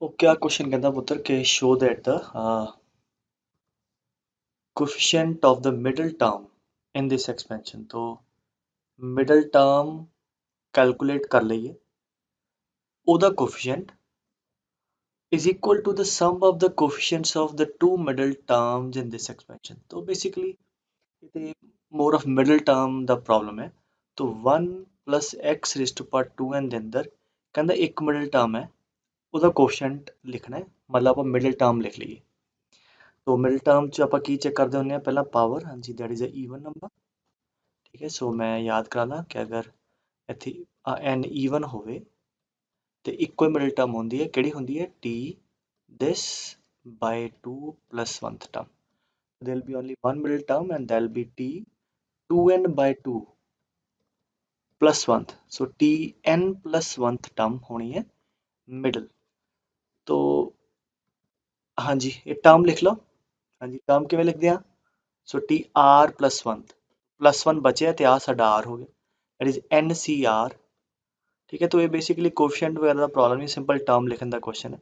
ਉਹ ਕਿਆ क्वेश्चन कहता पुत्र कि show that the coefficient of the middle term in this expansion। तो middle term calculate कर ਲਈਏ ਉਹਦਾ coefficient is equal to the sum of the coefficients of the two middle terms in this expansion। तो basically ਇਹ more of middle term the problem ਹੈ। तो 1 plus x raised to power 2n ਦੇ ਅੰਦਰ ਕਹਿੰਦਾ ਇੱਕ middle term ਹੈ ਉਹਦਾ ਕੋਐਫੀਸ਼ੀਐਂਟ ਲਿਖਣਾ ਹੈ, ਮਤਲਬ ਆਪਾਂ ਮਿਡਲ ਟਰਮ ਲਿਖ ਲਈਏ। तो मिडल टर्म च ਆਪਾਂ ਕੀ ਚੈੱਕ ਕਰਦੇ ਹੁੰਦੇ ਆ ਪਹਿਲਾਂ ਪਾਵਰ, ਹਾਂਜੀ that is a even number. ਠੀਕ ਹੈ, ਸੋ ਮੈਂ ਯਾਦ ਕਰਾ ਲਾਂ ਕਿ ਅਗਰ ਇੱਥੇ n ਈਵਨ ਹੋਵੇ ਤੇ ਇੱਕੋ ਹੀ ਮਿਡਲ ਟਰਮ ਹੁੰਦੀ ਹੈ, ਕਿਹੜੀ ਹੁੰਦੀ ਹੈ t this by 2 plus 1th term। there will be only one middle term and that will be t 2n by 2 plus 1th। so tn plus 1th term ਹੋਣੀ ਹੈ मिडल। तो हाँ जी ये टर्म लिख लो। हाँ जी टर्म किवें लिखते हैं, so T R plus one बचे तो आ साडा आर हो गया, that is N C R. ठीक है, तो ये बेसिकली कोएफिशिएंट वगैरह का प्रॉब्लम नहीं, सिंपल टर्म लिखने का क्वेश्चन है।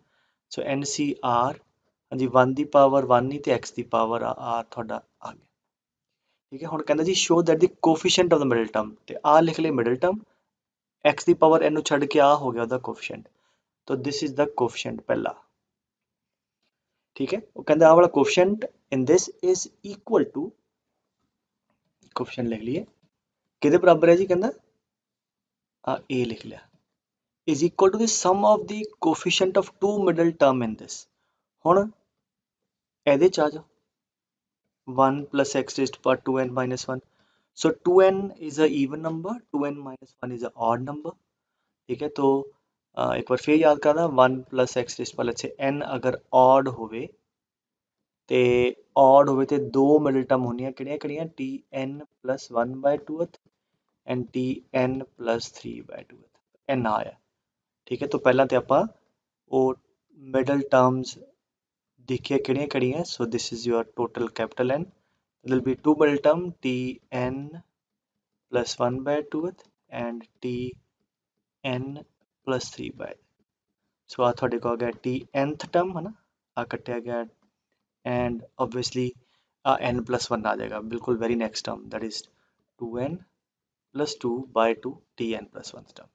सो एन सी आर, हाँ जी 1 की पावर 1 नहीं तो एक्स की पावर आर थोड़ा आ गया। ठीक है, हुण कहंदा जी show that the coefficient of the middle term, तो आ लिख ले मिडल टर्म, एक्स की पावर एन छड़ के आ हो गया ਉਹਦਾ कोएफिशिएंट। तो दिस इज द कोएफिशिएंट पहला। ठीक है, वो कहंदा आ वाला coefficient in this is equal to, coefficient लिख लिए किहदे बराबर है जी, कहंदा ए लिख लिया, is equal to the sum of the coefficient of two middle term in this। ਹੁਣ ਇਹਦੇ ਚ ਆ ਜਾ 1 plus x raised to power 2n minus 1। so 2n is a even number, 2n minus 1 is a odd number। ठीक है, तो एक बार फिर याद करना 1 plus x raised to power let's say n अगर odd ਹੋਵੇ ਤੇ ਦੋ ਮਿਡਲ ਟਰਮ ਹੋਣੀਆਂ ਕਿਹੜੀਆਂ tn plus 1 by 2th and tn plus 3 by 2th n ਆਇਆ। ठीक है, तो पहला तो आप मिडल टर्म्स देखिए किहड़ियां, so this is your total capital N, there will be two middle term tn plus 1 by 2th and tn plus 3 by। सो आ थोड़े को आ गया tnth टर्म है ना, आ कटिया गया एंड ऑब्वियसली आ n plus 1 आ जाएगा बिल्कुल very next term, that is 2n plus 2 by 2 tn plus 1 term.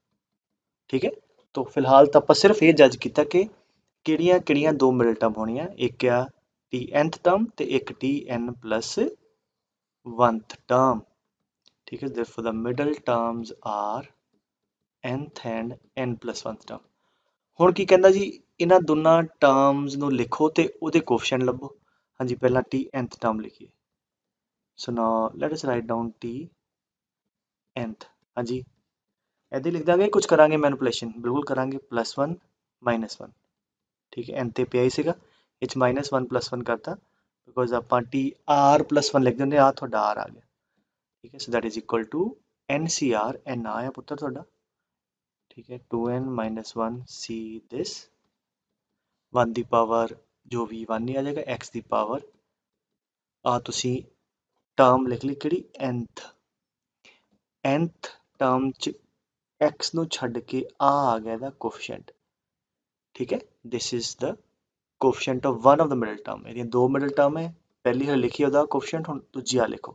ठीक है, तो फिलहाल तो आप सिर्फ ये जज किया कि ਕਿਹੜੀਆਂ ਦੋ ਮਿਡਲ ਟਰਮ ਹੋਣੀਆਂ, ਇੱਕ ਆ tnth ਟਰਮ ਤੇ ਇੱਕ tn plus 1th ਟਰਮ। ਠੀਕ ਹੈ, therefore the middle terms are nth and n plus 1th term. ਹੁਣ ਕੀ ਕਹਿੰਦਾ ਜੀ, ਇਹਨਾਂ ਦੋਨਾਂ ਟਰਮਸ ਨੂੰ ਲਿਖੋ ਤੇ ਉਹਦੇ ਕੋਐਫੀਸ਼ੀਐਂਟ ਲੱਭੋ। ਹਾਂਜੀ ਪਹਿਲਾਂ tnth ਟਰਮ ਲਿਖੀਏ, so now let us write down tnth। ਹਾਂਜੀ ਇਹਦੇ ਲਿਖ ਦਾਂਗੇ, ਕੁਝ ਕਰਾਂਗੇ ਮੈਨੀਪੂਲੇਸ਼ਨ, ਬਿਲਕੁਲ ਕਰਾਂਗੇ +1 -1। ठीक है, एन ते पिया ही सीगा, इच -1 +1 करता बिकॉज आप टी आर +1 लिख देंगे, आ थोड़ा आर आ गया। ठीक है, so that is equal to N C R, N आया पुत्र थोड़ा। ठीक है, 2n - 1 सी दिस 1 की पावर जो भी 1 नहीं आ जाएगा, एक्स की पावर आ तुसी टर्म लिख ली कि nth टर्म च एक्स नूं छड्ड के आ गया दा कोएफिशिएंट। ठीक है, this is the coefficient of one of the middle term. ਇਹਦੀਆਂ ਦੋ ਮਿਡਲ ਟਰਮ ਹੈ, ਪਹਿਲੀ ਹਲੇ ਲਿਖੀ ਉਹਦਾ ਕੋਐਫੀਸ਼ੀਐਂਟ, ਹੁਣ ਦੂਜੀ ਆ ਲਿਖੋ।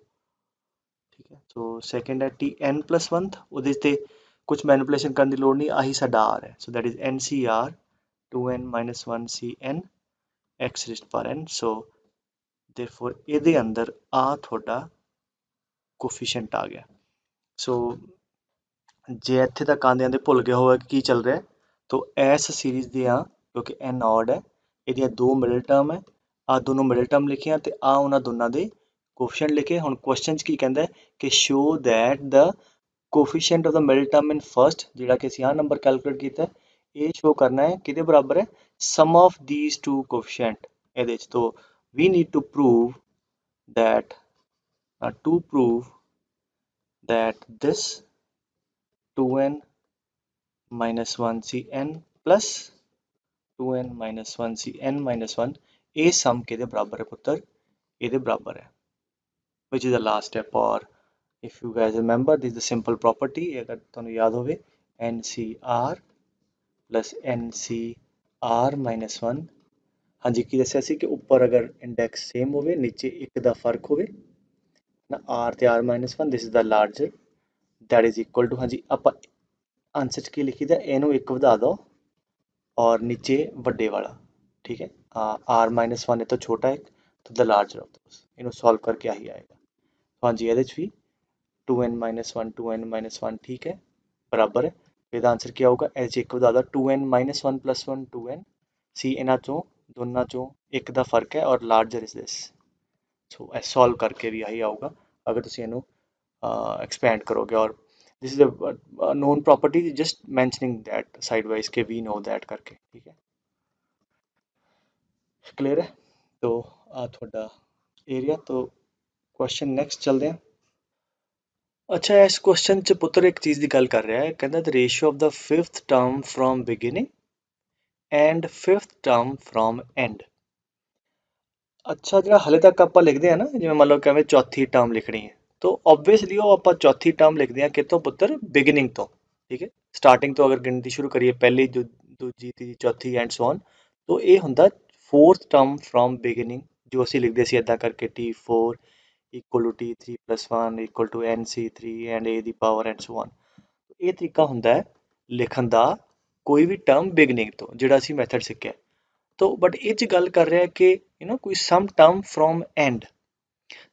ਠੀਕ ਹੈ, ਸੋ ਸੈਕੰਡ ਹੈ tn plus 1th, ਉਹਦੇ ਤੇ ਕੁਝ ਮੈਨੀਪੂਲੇਸ਼ਨ ਕਰਨ ਦੀ ਲੋੜ ਨਹੀਂ, ਆਹੀ ਸਾਡਾ r ਹੈ। So that is ncr 2n - 1 cn x raised to power n। So therefore ਇਹਦੇ ਅੰਦਰ ਆ ਤੁਹਾਡਾ ਕੋਐਫੀਸ਼ੀਐਂਟ ਆ ਗਿਆ। ਸੋ ਜੇ ਇੱਥੇ ਤੱਕ ਆਂਦੇ ਆਂਦੇ ਭੁੱਲ ਗਿਆ ਹੋਵੇ ਕੀ ਚੱਲ ਰਿਹਾ, तो ਇਸ ਸੀਰੀਜ਼ ਦੀਆਂ ਕਿਉਂਕਿ n ਆਡ ਹੈ, ਇਹਦੀਆਂ ਦੋ ਮਿਡਲ ਟਰਮ ਹੈ, ਆ ਦੋਨੋਂ ਮਿਡਲ ਟਰਮ ਲਿਖੀਆਂ ਤੇ ਆ ਉਹਨਾਂ ਦੋਨਾਂ ਦੇ ਕੋਐਫੀਸ਼ੀਐਂਟ ਲਿਖੇ। ਹੁਣ ਕੁਐਸਚਨ 'ਚ ਕੀ ਕਹਿੰਦਾ ਕਿ show that the coefficient of the middle term in first, ਜਿਹੜਾ ਕਿ ਅਸੀਂ ਆਹ ਨੰਬਰ ਕੈਲਕੂਲੇਟ ਕੀਤਾ, ਇਹ ਸ਼ੋ ਕਰਨਾ ਹੈ ਕਿਹਦੇ ਬਰਾਬਰ ਹੈ, some of these to coefficient ਇਹਦੇ 'ਚ। तो we need to prove that this 2n - 1 cn plus 2n - 1 cn - 1 ਇਹ ਸਮ ਕਿਹਦੇ ਬਰਾਬਰ ਹੈ ਪੁੱਤਰ, ਇਹਦੇ ਬਰਾਬਰ ਹੈ, which is the last step। or if you guys remember this is the simple property, ਅਗਰ ਤੁਹਾਨੂੰ ਯਾਦ ਹੋਵੇ ncr plus nc r -1 ਹਾਂਜੀ ਕੀ ਦੱਸਿਆ ਸੀ ਕਿ ਉੱਪਰ ਅਗਰ ਇੰਡੈਕਸ ਸੇਮ ਹੋਵੇ ਨੀਚੇ ਇੱਕ ਦਾ ਫਰਕ ਹੋਵੇ ਨਾ r ਤੇ r-1 this is the larger that is equal to ਹਾਂਜੀ ਆਪਾਂ ਆਂਸਰ 'ਚ ਕੀ ਲਿਖੀਦਾ ਇਹਨੂੰ ਇੱਕ ਵਧਾ ਦਿਓ ਔਰ ਨੀਚੇ ਵੱਡੇ ਵਾਲਾ ਠੀਕ ਹੈ r-1 ਇਹ ਤੋਂ ਛੋਟਾ ਹੈ ਤਾਂ ਦ ਲਾਰਜਰ ਆਫ ਦੋਸ ਇਹਨੂੰ ਸੋਲਵ ਕਰਕੇ ਆਹੀ ਆਏਗਾ ਹਾਂਜੀ ਇਹਦੇ 'ਚ ਵੀ 2n-1 2n-1 ਠੀਕ ਹੈ ਬਰਾਬਰ ਹੈ ਇਹਦਾ ਆਂਸਰ ਕੀ ਆਊਗਾ ਇਹ 'ਚ ਇੱਕ ਵਧਾ ਦਿਓ 2n-1 + 1 2n ਸੀ ਇਹਨਾਂ ਚੋਂ ਦੋਨਾਂ ਚੋਂ ਇੱਕ ਦਾ ਫਰਕ ਹੈ ਔਰ ਲਾਰਜਰ ਇਜ਼ ਦਿਸ ਸੋ ਇਹ ਸੋਲਵ ਕਰਕੇ ਵੀ ਆਹੀ ਆਊਗਾ ਅਗਰ ਤੁਸੀਂ ਇਹਨੂੰ expand ਕਰੋਗੇ और this is a known property just mentioning that sidewise के we know that करके ठीक है क्लियर है तो आ थोड़ा एरिया तो क्वेश्चन नेक्स्ट चलते हैं अच्छा इस क्वेश्चन च पुत्र एक चीज़ की गल कर रहा है कहता the ratio of the fifth term from beginning and fifth term from and ਅੱਛਾ ਜਿਹੜਾ ਹਲੇ ਤੱਕ ਆਪਾਂ ਲਿਖਦੇ ਆ ਨਾ ਜਿਵੇਂ ਮੰਨ ਲਓ ਕਿਵੇਂ ਚੌਥੀ ਟਰਮ ਲਿਖਣੀ ਹੈ ਤਾਂ ਓਬਵੀਅਸਲੀ ਉਹ ਆਪਾਂ ਚੌਥੀ ਟਰਮ ਲਿਖਦੇ ਆ ਕਿਤੋਂ ਪੁੱਤਰ ਬਿਗਿਨਿੰਗ ਤੋਂ ਠੀਕ ਹੈ ਸਟਾਰਟਿੰਗ ਤੋਂ ਅਗਰ ਗਿਣਤੀ ਸ਼ੁਰੂ ਕਰੀਏ ਪਹਿਲੀ ਦੂਜੀ ਤੀਜੀ ਚੌਥੀ ਐਂਡ ਸੋ ਔਨ ਤਾਂ ਇਹ ਹੁੰਦਾ ਫੋਰਥ ਟਰਮ ਫਰੋਮ ਬਿਗਿਨਿੰਗ ਜੋ ਅਸੀਂ ਲਿਖਦੇ ਸੀ ਇਦਾਂ ਕਰਕੇ T4 equal to T3 + 1 equal to NC3 and A ਦੀ ਪਾਵਰ ਐਂਡ ਸੋ ਔਨ ਇਹ ਤਰੀਕਾ ਹੁੰਦਾ ਹੈ ਲਿਖਣ ਦਾ ਕੋਈ ਵੀ ਟਰਮ ਬਿਗਿਨਿੰਗ ਤੋਂ ਜਿਹੜਾ ਅਸੀਂ ਮੈਥਡ ਸਿੱਖਿਆ तो बट ये च गल कर रहा है कि कोई सम टर्म फ्रॉम एंड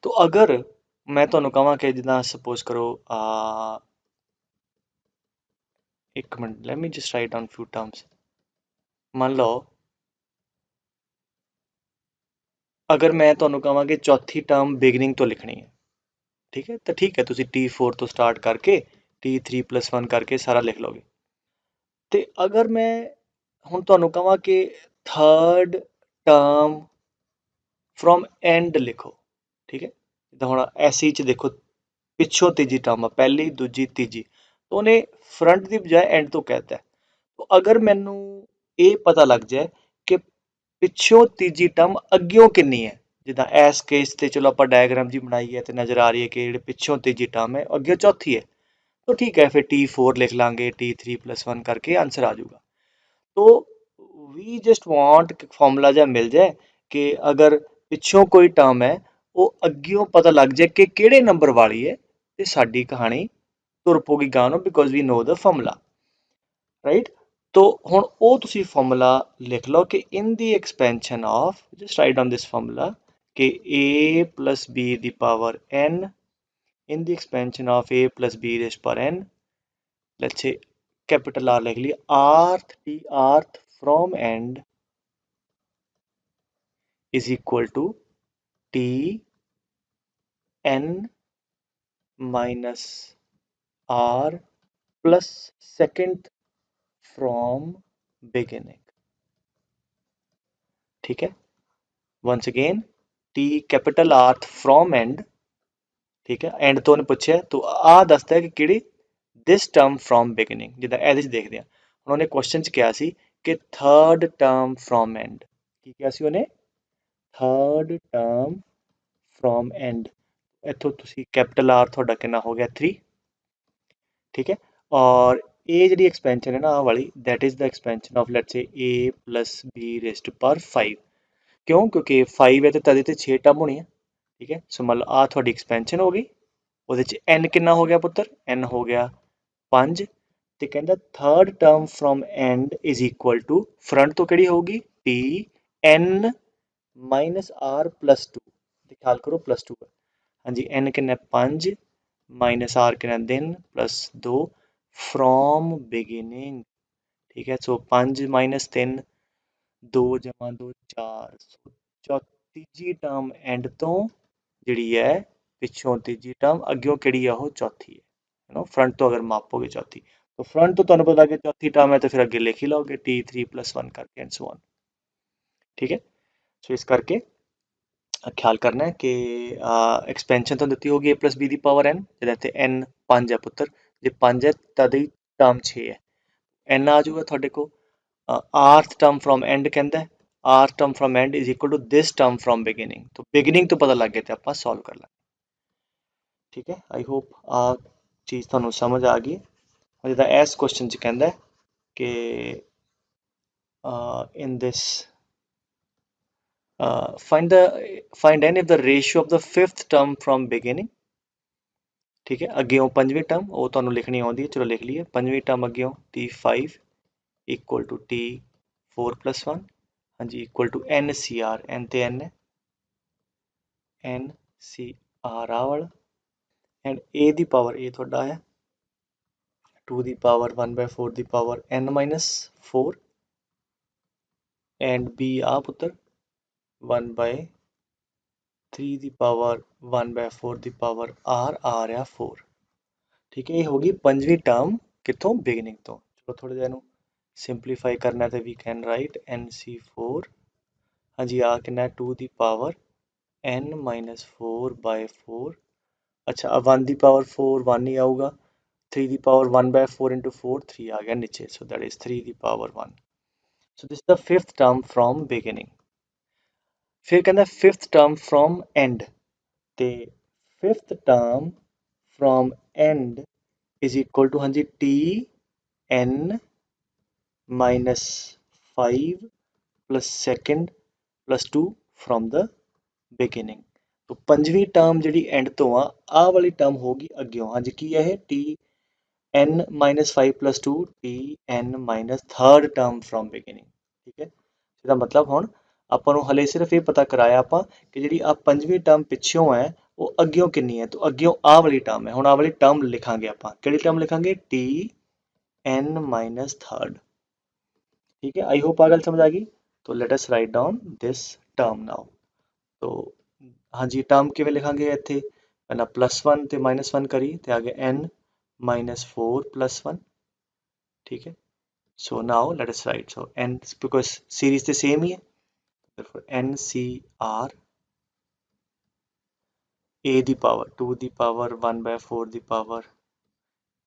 तो अगर मैं ਤੁਹਾਨੂੰ ਕਹਾਂ ਕਿ ਜਿੱਦਾਂ ਸਪੋਜ਼ ਕਰੋ ਇੱਕ minute let me just write down ਫਿਊ terms ਮੰਨ ਲਓ ਅਗਰ ਮੈਂ ਤੁਹਾਨੂੰ ਕਹਾਂ ਕਿ ਚੌਥੀ ਟਰਮ ਬਿਗਨਿੰਗ ਤੋਂ ਲਿਖਣੀ ਹੈ ਠੀਕ ਹੈ ਤੁਸੀਂ T4 ਤੋਂ ਸਟਾਰਟ ਕਰਕੇ T3 + 1 ਕਰਕੇ ਸਾਰਾ ਲਿਖ ਲਓਗੇ ਤੇ ਅਗਰ ਮੈਂ ਹੁਣ ਤੁਹਾਨੂੰ ਕਹਾਂ ਕਿ ਥਰਡ ਟਰਮ ਫਰੋਮ ਐਂਡ ਲਿਖੋ ਠੀਕ ਹੈ ਜਿੱਦਾਂ ਹੁਣ ਐਸੀ ਚ ਦੇਖੋ ਪਿੱਛੋਂ ਤੀਜੀ ਟਰਮ ਆ ਪਹਿਲੀ ਦੂਜੀ ਤੀਜੀ ਉਹਨੇ ਫਰੰਟ ਦੀ ਬਜਾਏ ਐਂਡ ਤੋਂ ਕਹਿਤਾ ਅਗਰ ਮੈਨੂੰ ਇਹ ਪਤਾ ਲੱਗ ਜਾਏ ਕਿ ਪਿੱਛੋਂ ਤੀਜੀ ਟਰਮ ਅੱਗਿਓਂ ਕਿੰਨੀ ਹੈ ਜਿੱਦਾਂ ਇਸ ਕੇਸ ਤੇ ਚਲੋ ਆਪਾਂ ਡਾਇਗਰਾਮ ਜੀ ਬਣਾਈ ਹੈ ਤੇ ਨਜ਼ਰ ਆ ਰਹੀ ਹੈ ਕਿ ਜਿਹੜੇ ਪਿੱਛੋਂ ਤੀਜੀ ਟਰਮ ਹੈ ਅੱਗੇ ਚੌਥੀ ਹੈ तो ठीक है फिर T4 लिख लांगे T3 + 1 करके आंसर आ जाऊगा तो वी जस्ट वांट फॉर्मूला जा मिल जाए कि अगर पिछों कोई टर्म है वो अग्गियों पता लग जाए कि किहड़े नंबर वाली है ते साडी कहानी तुर पऊगी गां नूं because we know the formula right तो हुण ਉਹ ਤੁਸੀਂ ਫਾਰਮੂਲਾ ਲਿਖ ਲਓ ਕਿ in the expansion of just write down this formula ਕਿ a + b ਦੀ power n in the expansion of a plus b raised power n let's say capital R लिख लिया rth from end is equal to t n minus r plus second from beginning ठीक है once again t capital R from end ठीक है and तो ਉਹਨੇ ਪੁੱਛਿਆ ਤੋ ਆ ਦੱਸਦਾ ਹੈ ਕਿ ਕਿਹੜੀ ਦਿਸ ਟਰਮ ਫਰੋਮ ਬਿਗਿਨਿੰਗ ਜਿੱਦਾਂ ਇਹਦੇ 'ਚ ਦੇਖਦੇ ਹਾਂ ਹੁਣ ਉਹਨੇ ਕੁਐਸਚਨ 'ਚ ਕਿਹਾ ਸੀ ਕਿ ਥਰਡ ਟਰਮ ਫਰੋਮ ਐਂਡ ਕੀ ਕਿਹਾ ਸੀ ਉਹਨੇ ਥਰਡ ਟਰਮ ਫਰੋਮ ਐਂਡ ਇੱਥੋਂ ਤੁਸੀਂ ਕੈਪੀਟਲ ਆਰ ਤੁਹਾਡਾ ਕਿੰਨਾ ਹੋ ਗਿਆ 3 ਠੀਕ ਹੈ ਔਰ ਇਹ ਜਿਹੜੀ ਐਕਸਪੈਂਸ਼ਨ ਹੈ ਨਾ ਆਹ ਵਾਲੀ that is the expansion of let's say a + b raised to power 5 ਕਿਉਂ ਕਿਉਂਕਿ 5 ਹੈ ਤੇ ਤਦੇ ਤੇ 6 ਟਰਮ ਹੋਣੀ ਹੈ ਠੀਕ ਹੈ ਸੋ ਮੰਨ ਲਓ ਆਹ ਤੁਹਾਡੀ ਐਕਸਪੈਂਸ਼ਨ ਹੋ ਗਈ ਉਹਦੇ 'ਚ n ਕਿੰਨਾ ਹੋ ਗਿਆ ਪੁੱਤਰ n ਹੋ ਗਿਆ 5 ਤੇ ਕਹਿੰਦਾ third term from end is equal to front ਤੋਂ ਕਿਹੜੀ ਹੋਊਗੀ t n minus r plus 2 ਤੇ ਖਿਆਲ ਕਰੋ ਪਲੱਸ 2 ਹਾਂਜੀ n ਕਿੰਨਾ 5 ਮਾਈਨਸ r ਕਿੰਨਾ 3 ਪਲੱਸ 2 ਫਰੋਮ ਬਿਗਿਨਿੰਗ ਠੀਕ ਹੈ ਸੋ 5 ਮਾਈਨਸ 3 2 ਜਮਾ 2 4 ਤੀਜੀ ਟਰਮ ਐਂਡ ਤੋਂ ਜਿਹੜੀ ਹੈ ਪਿੱਛੋਂ ਤੀਜੀ ਟਰਮ ਅੱਗਿਓਂ ਕਿਹੜੀ ਆ ਉਹ ਚੌਥੀ ਹੈ ਫਰੰਟ ਤੋਂ ਅਗਰ ਮਾਪੋਗੇ ਚੌਥੀ तो फ्रंट तो ਤੁਹਾਨੂੰ ਪਤਾ ਕਿ ਚੌਥੀ ਟਰਮ ਹੈ ਤੇ ਫਿਰ ਅੱਗੇ ਲਿਖ ਹੀ ਲਓਗੇ T3 + 1 ਕਰਕੇ ਐਂਡ ਸੋ ਔਨ ਠੀਕ ਹੈ ਸੋ ਇਸ ਕਰਕੇ ਖਿਆਲ ਕਰਨਾ ਹੈ ਕਿ ਐਕਸਪੈਂਸ਼ਨ ਤੋਂ ਦਿੱਤੀ ਹੋਗੀ a + b ਦੀ ਪਾਵਰ n ਜਿਹਦੇ ਇੱਥੇ n 5 ਹੈ ਪੁੱਤਰ ਜੇ 5 ਹੈ ਤਦ ਹੀ ਟਰਮ 6 ਹੈ n ਆ ਜਾਊਗਾ ਤੁਹਾਡੇ ਕੋਲ rth ਟਰਮ ਫਰੋਮ ਐਂਡ ਕਹਿੰਦਾ rth term from end is equal to this term from beginning तो ਬਿਗਿਨਿੰਗ ਤੋਂ ਪਤਾ ਲੱਗ ਗਿਆ ਤੇ ਆਪਾਂ ਸੋਲਵ ਕਰ ਲਾਂਗੇ ਠੀਕ ਹੈ ਆਈ ਹੋਪ ਆ ਚੀਜ਼ ਤੁਹਾਨੂੰ ਸਮਝ ਆ ਗਈ ਜਿੱਦਾਂ ਇਸ ਕੁਐਸਚਨ 'ਚ ਕਹਿੰਦਾ ਕਿ in this find n if the ratio of the fifth term from beginning। ठीक है, अगे पंजवीं टर्म वो तुहानू लिखनी आउंदी है, चलो लिख लीए। पंजवीं टर्म अगे T5 इक्वल टू T4+1, हाँ जी, इक्वल टू NCR, n ते n है, NCR आ वाला, एंड a दी पावर a थोड़ा है 2 दी power 1/4 the power n-4 and b आ पुत्र 1/3 दी पावर 1/4 दी पावर r आ रहा 4। ठीक है, ये होगी पंजवीं टर्म कितों बिगिनिंग तो। चलो थोड़ा जिहा इहनूं सिंपलीफाई करना है तो वी कैन राइट NC4, हाँ जी, आ कितना है 2 दी पावर n-4/4। अच्छा, अब 1 दी पावर 4 1 ही आऊगा, 3 दी पावर 1/4 इंटू 4 3 आ गया नीचे, सो दैट इज 3 दी power 1। So this the fifth term from beginning. फिर कहना फिफ्थ टर्म फ्रॉम एंड, ते fifth term from end is equal to, हाँ जी, Tn-5 plus second plus 2 from the beginning. तो पंजवीं टर्म जी एंड तो आ वाली टर्म होगी अग्यों, हाँ जी, की है Tn-5+2 Tn- third term from beginning. ठीक है, इसका मतलब हुण ਆਪਾਂ ਨੂੰ ਹਲੇ ਸਿਰਫ ਇਹ ਪਤਾ ਕਰਾਇਆ ਆਪਾਂ ਕਿ ਜਿਹੜੀ ਆ ਪੰਜਵੀਂ ਟਰਮ ਪਿੱਛੋਂ ਹੈ ਉਹ ਅੱਗਿਓਂ ਕਿੰਨੀ ਹੈ, ਤਾਂ ਅੱਗਿਓਂ ਆ ਵਾਲੀ ਟਰਮ ਹੈ। ਹੁਣ ਆ ਵਾਲੀ ਟਰਮ ਲਿਖਾਂਗੇ ਆਪਾਂ, ਕਿਹੜੀ ਟਰਮ ਲਿਖਾਂਗੇ Tn-3। ठीक है, आई होप आ गल समझ आ गई। तो let us write down this term now. तो हाँ जी, टर्म किवें लिखांगे इत्थे, पहला +1 ते -1 करी ते आ गया n-4+1। ठीक है, so now let us write, so n because series the same ही है, therefore NCR a the power 2 the power 1/4 the power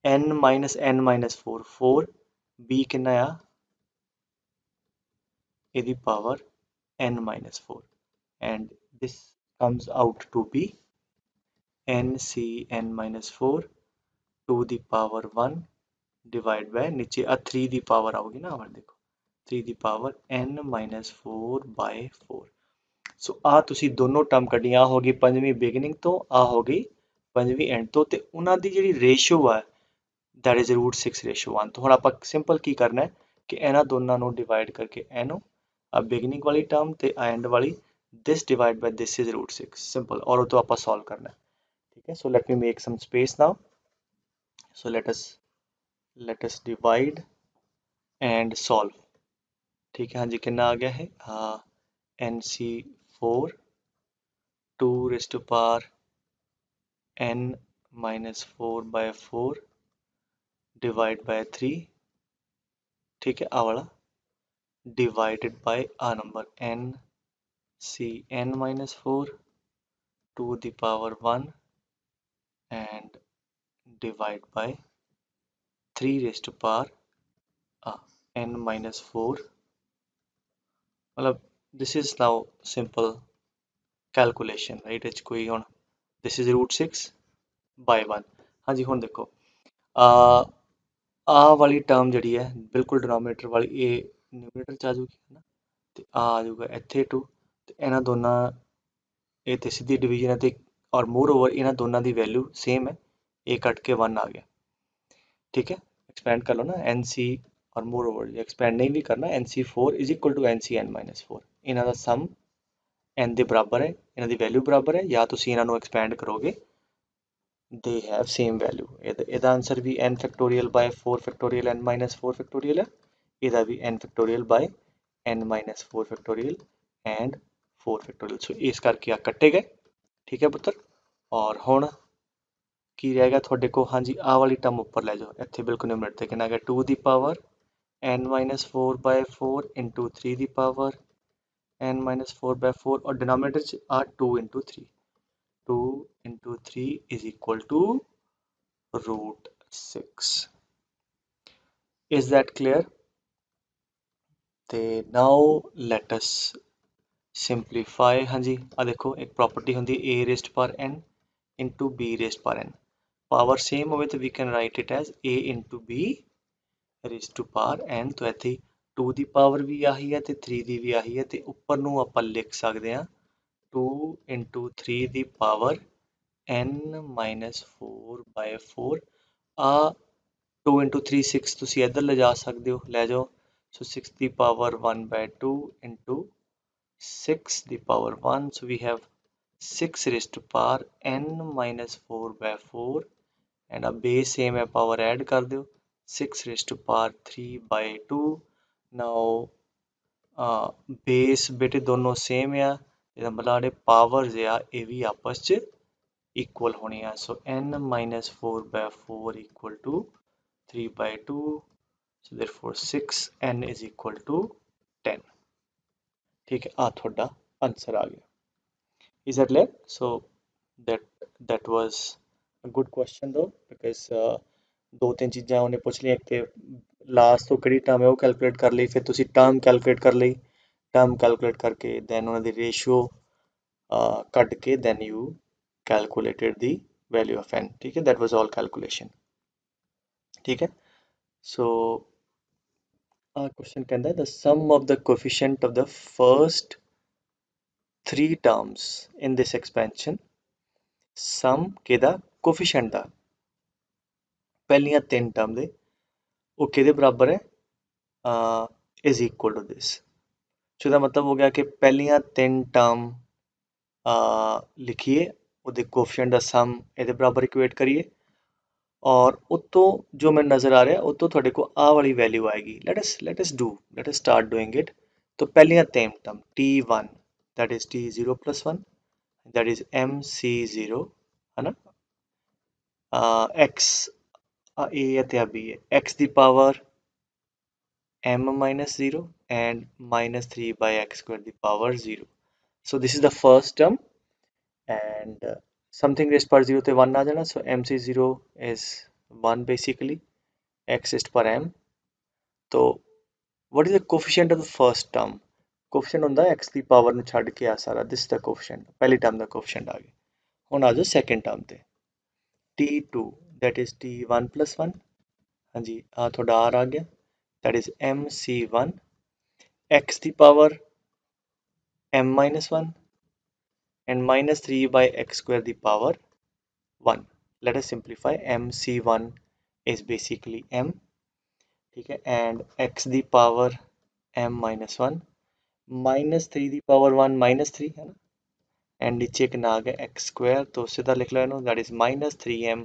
n-4 4 b कितना आ a the power n-4 and this comes out to be NCn-4 2 the power 1 divide by नीचे 3 दी power आओगी ना, और देखो 3 दी power n-4/4। सो आ तुसी दोनों टर्म कड्ढियां, आ हो गई पंजवीं बिगिनिंग तो, आ हो गई पंजवीं एंड तो, ते उन्हां दी जिहड़ी रेशियो है दैट इज √6:1। तो हुण आपां सिंपल की करना है कि इन्हां दोनों नूं डिवाइड करके इहनूं आ बिगिनिंग वाली टर्म ते एंड वाली this divide by this is √6, simple, और वो तो आपां सॉल्व करना है। ठीक है, so let me make some space now. So let us divide and solve। ठीक है, हाँ जी, कितना आ गया है NC4 2 n-4/4 डिवाइड बाय 3। ठीक है, आ वाला डिवाइडेड बाय आ नंबर NCn-4 2 दी power 1 and divide by 3 n-4, मतलब this is now simple calculation right. इच कोई हुण दिस इज √6/1। हाँ जी, हुण देखो आ वाली टर्म जिहड़ी है बिल्कुल डिनोमीनेटर वाली ए न्यूमरेटर च आ जाऊगी है ना, तो आ जाऊगा इत्थे 2, ते इन्हां दोनां ਇਹ ਤੇ ਸਿੱਧੀ डिवीजन है, तो और मोर ओवर इन्हां दोनों की वैल्यू सेम है, ए कट के 1 आ गया। ठीक है, एक्सपेंड कर लो ना NC, और मोर ओवर एक्सपेंड नहीं भी करना, NC4 is equal to NCn-4, इन्हां दा सम n ਦੇ बराबर है, इन्हां दी वैल्यू बराबर है, या तुसीं इन्हां नूं एक्सपेंड करोगे they have same value। ਇਹਦਾ आंसर भी n factorial by 4 factorial n-4 factorial है, ਇਹਦਾ भी n factorial by n-4 factorial and 4 factorial. So इस करके आ कट्टे गए। ठीक है पुत्र, और हुण की रहेगा ਤੁਹਾਡੇ को, हाँ जी, आ वाली टर्म ऊपर ले जाओ, ਇੱਥੇ बिल्कुल न्यूमरेटर ਤੇ कितना आ गया 2 दी पावर n-4/4 इंटू 3 दी पावर n-4/4, और डिनोमिनेटर च आ 2 into 3, 2 into 3 is equal to √6। Is that clear? ते now let us simplify। हाँ जी, आ देखो एक प्रॉपर्टी होंगी a raised power n into b raised power n, power same होवे तो we can write it as a into b raised to power n। तो इत्थे 2 ਦੀ power ਵੀ ਆਹੀ ਹੈ ਤੇ 3 ਦੀ ਵੀ ਆਹੀ ਹੈ, ਤੇ ਉੱਪਰ ਨੂੰ ਆਪਾਂ ਲਿਖ ਸਕਦੇ ਹਾਂ 2 into 3 ਦੀ ਪਾਵਰ n minus 4/4। ਆ 2 into 3 6 ਤੁਸੀਂ ਇੱਧਰ ਲਿਜਾ ਸਕਦੇ ਹੋ, ਲੈ ਜਾਓ। ਸੋ 6 ਦੀ power 1/2 into 6 the power 1, so we have 6 raised to power n minus 4/4 and a base same है, power add कर दो 6 raised to power 3/2। now base बेटे दोनों सेम आ, ਇਹਦਾ ਮਤਲਬ ਜਿਹੜੇ ਪਾਵਰਸ ਆ ਇਹ ਵੀ ਆਪਸ ਚ ਇਕੁਅਲ ਹੋਣੀ ਆ। ਸੋ n minus 4/4 equal to 3/2, so therefore 6n is equal to 10। ठीक है, आ ਤੁਹਾਡਾ आंसर आ गया। Is that clear? So that was a good question though, because ਦੋ ਤਿੰਨ ਚੀਜ਼ਾਂ ਉਹਨੇ ਪੁੱਛ ਲਈਆਂ। ਇੱਕ ਤੇ ਲਾਸਟ ਤੋਂ ਕਿਹੜੀ ਟਰਮ ਹੈ ਉਹ ਕੈਲਕੂਲੇਟ ਕਰ ਲਈ, ਫਿਰ ਤੁਸੀਂ ਟਰਮ ਕੈਲਕੂਲੇਟ ਕਰ ਲਈ, ਟਰਮ ਕੈਲਕੂਲੇਟ ਕਰਕੇ ਦੈਨ ਉਹਨਾਂ ਦੀ ਰੇਸ਼ੀਓ ਕੱਢ ਕੇ then you calculated the value of n। ठीक है, that was all calculation। ठीक है, so question कहता है the sum of the coefficient of the first 3 terms in this expansion, sum ਕਿਹਦਾ coefficient ਦਾ ਪਹਿਲੀਆਂ 3 ਟਰਮ ਦੇ ਉਹ ਕਿਹਦੇ ਬਰਾਬਰ ਹੈ is equal to this। ਸੋ ਇਹਦਾ ਮਤਲਬ ਹੋ ਗਿਆ ਕਿ ਪਹਿਲੀਆਂ 3 ਟਰਮ ਲਿਖੀਏ, ਉਹਦੇ ਕੋਫੀਸ਼ੀਐਂਟ ਦਾ ਸਮ ਇਹਦੇ ਬਰਾਬਰ ਇਕੁਏਟ ਕਰੀਏ, ਔਰ ਉਤੋਂ ਜੋ ਮੈਨੂੰ ਨਜ਼ਰ ਆ ਰਿਹਾ ਉਤੋਂ ਤੁਹਾਡੇ ਕੋਲ ਆਹ ਵਾਲੀ ਵੈਲਿਊ ਆਏਗੀ। let us start doing it। तो ਪਹਿਲੀਆਂ 3 term t1 that is t0 plus 1 that is mc0 है ना, x a है ਤੇ b है, x the power m minus 0 and minus 3 by x square the power 0। so this is the first term and something raised per 0 ਤੇ 1 आ जाना, so mc0 is 1 basically, x raised per m। तो what is the coefficient of the first term? coefficient ਹੁੰਦਾ x ਦੀ power ਨੂੰ ਛੱਡ ਕੇ ਆ ਸਾਰਾ, this is the coefficient, ਪਹਿਲੀ term ਦਾ coefficient ਆ ਗਿਆ। ਹੁਣ ਆ ਜਾਓ ਸੈਕੰਡ ਟਰਮ ਤੇ t2 that is t1 plus 1, ਹਾਂਜੀ ਆ ਤੁਹਾਡਾ r ਆ ਗਿਆ, that is mc1, x the power m minus 1 and minus 3 by x square the power 1। let us simplify, mc1 is basically m, ठीक है, and x the power m minus 1 minus 3 the power 1 minus 3 है ना, and नीचे एक ना आ गया x square, तो सीधा लिख लो इन्हों, that is minus 3m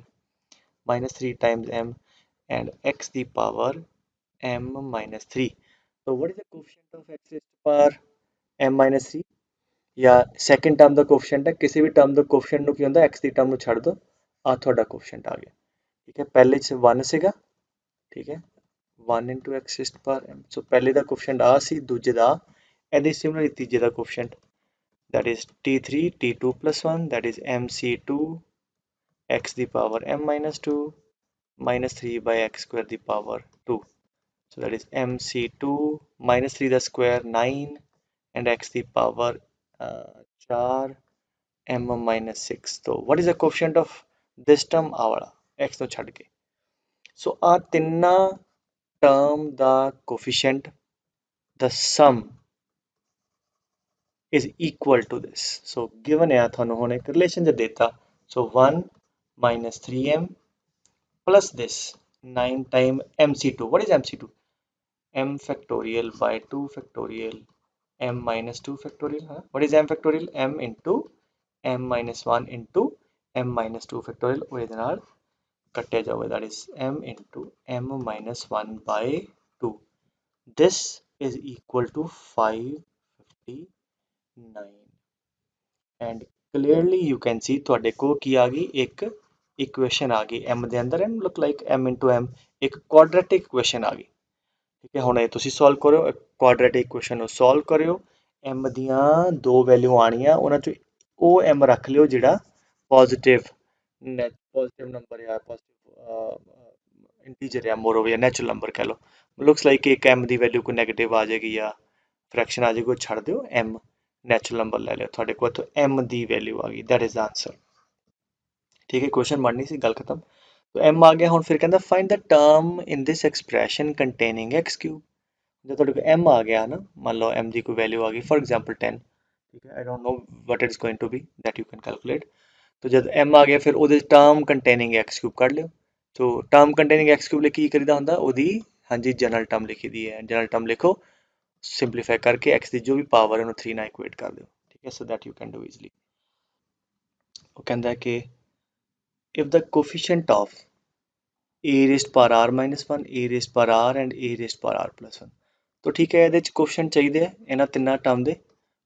minus 3 times m and x the power m minus 3। so what is the coefficient of x raised to power m minus 3? या ਸੈਕੰਡ ਟਰਮ ਦਾ ਕੋਫੀਸ਼ੀਐਂਟ ਹੈ, ਕਿਸੇ ਵੀ ਟਰਮ ਦਾ coefficient ਨੂੰ ਕੀ ਹੁੰਦਾ x ਦੀ term ਨੂੰ ਛੱਡ ਦੋ, ਆ ਤੁਹਾਡਾ ਕੋਫੀਸ਼ੀਐਂਟ ਆ ਗਿਆ। ਠੀਕ ਹੈ, ਪਹਿਲੇ ਚ 1 ਸੀਗਾ, ਠੀਕ ਹੈ 1 into x raised to power m, ਸੋ ਪਹਿਲੇ ਦਾ ਕੋਫੀਸ਼ੀਐਂਟ ਆ ਸੀ, ਦੂਜੇ ਦਾ ਇਹਦੇ ਸਿਮਿਲਰ ਤੀਜੇ ਦਾ coefficient that is t3 t2 plus 1 that is mc2 x the power m minus 2 minus 3 by x square the power 2, so that is mc2 minus 3 the Square 9 and x the power 4 m minus 6। तो what is the coefficient of this term? ਆ ਵਾਲਾ x ਨੂੰ ਛੱਡ ਕੇ। ਸੋ ਆ ਤਿੰਨਾਂ term the coefficient the sum is equal to this। so given ਹੈ ਤੁਹਾਨੂੰ ਹੁਣ ਇੱਕ ਰਿਲੇਸ਼ਨ ਜਿਹਾ ਦੇਤਾ, so 1 minus 3m plus this 9 time mc2। what is mc2? m factorial by 2 factorial m minus 2 factorial, huh? what is m factorial? m into m minus 1 into m minus 2 factorial, ਉਹਦੇ ਨਾਲ ਕੱਟਿਆ ਜਾਊਗਾ, that is m into m minus 1 by 2। this is equal to 559 and clearly you can see ਤੁਹਾਡੇ ਕੋਲ ਕੀ ਆ ਗਈ, ਇੱਕ equation ਆ ਗਈ m ਦੇ ਅੰਦਰ and look like m into m, ਇੱਕ quadratic ਇਕੁਏਸ਼ਨ ਆ ਗਈ। ਠੀਕ ਹੈ, ਹੁਣ ਇਹ ਤੁਸੀਂ ਸੋਲਵ ਕਰੋ, ਕੁਆਡਰੇਟਿਕ ਇਕੁਏਸ਼ਨ ਨੂੰ ਸੋਲਵ ਕਰਿਓ, m ਦੀਆਂ ਦੋ ਵੈਲਿਊ ਆਣੀਆਂ, ਉਹਨਾਂ ਚੋਂ ਉਹ m ਰੱਖ ਲਿਓ ਜਿਹੜਾ ਪੋਜ਼ਿਟਿਵ ਨੰਬਰ ਆ, ਪੋਜ਼ਿਟਿਵ ਇੰਟੀਜਰ ਆ, ਮੋਰਓਵਰ ਜਾਂ ਨੈਚੁਰਲ ਨੰਬਰ ਕਹਿ ਲਓ। ਲੁਕਸ ਲਾਈਕ ਇੱਕ m ਦੀ ਵੈਲਿਊ ਕੋਈ ਨੈਗੇਟਿਵ ਆ ਜਾਏਗੀ ਜਾਂ ਫ੍ਰੈਕਸ਼ਨ ਆ ਜਾਏਗੀ, ਉਹ ਛੱਡ ਦਿਓ, m ਨੈਚੁਰਲ ਨੰਬਰ ਲੈ ਲਿਓ, ਤੁਹਾਡੇ ਕੋਲ ਇੱਥੋਂ m ਦੀ ਵੈਲਿਊ ਆ ਗਈ, ਦੈਟ ਇਜ਼ ਦਾ ਆਂਸਰ। ਠੀਕ ਹੈ, ਕੁਐਸਚਨ ਬਣਨੀ ਸੀ, ਗੱਲ ਖਤਮ। तो m आ गया, ਹੁਣ ਫਿਰ ਕਹਿੰਦਾ find the term in this expression containing x cube। जो ਤੁਹਾਡੇ ਕੋਲ m ਆ ਗਿਆ ਨਾ, ਮੰਨ ਲਓ m ਦੀ ਕੋਈ ਵੈਲਿਊ ਆ ਗਈ ਫॉर एग्जांपल 10, ਠੀਕ ਹੈ, I don't know what it is going to be that you can calculate। तो जब m आ गया फिर ਉਹਦੇ ਟਰਮ ਕੰਟੇਨਿੰਗ x ਕਿਊਬ ਕੱਢ ਲਿਓ। ਸੋ ਟਰਮ ਕੰਟੇਨਿੰਗ x ਕਿਊਬ ਲਈ ਕੀ ਕਰੀਦਾ ਹੁੰਦਾ, ਉਹਦੀ ਹਾਂਜੀ ਜਨਰਲ ਟਰਮ ਲਿਖੀ ਦੀ ਹੈ। ਜਨਰਲ ਟਰਮ ਲਿਖੋ, ਸਿੰਪਲੀਫਾਈ ਕਰਕੇ x ਦੀ ਜੋ ਵੀ ਪਾਵਰ ਹੈ ਉਹਨੂੰ 3 ਨਾਲ ਇਕੁਏਟ ਕਰ ਦਿਓ, ਠੀਕ ਹੈ। So that you can do easily. ਉਹ ਕਹਿੰਦਾ ਕਿ if the coefficient of a raised power r minus 1, a raised power r and a raised power r plus 1, तो ठीक है ਇਹਦੇ ਚ ਕੋਫੀਸ਼ੀਐਂਟ ਚਾਹੀਦੇ ਆ ਇਹਨਾਂ ਤਿੰਨਾਂ ਟਰਮ ਦੇ,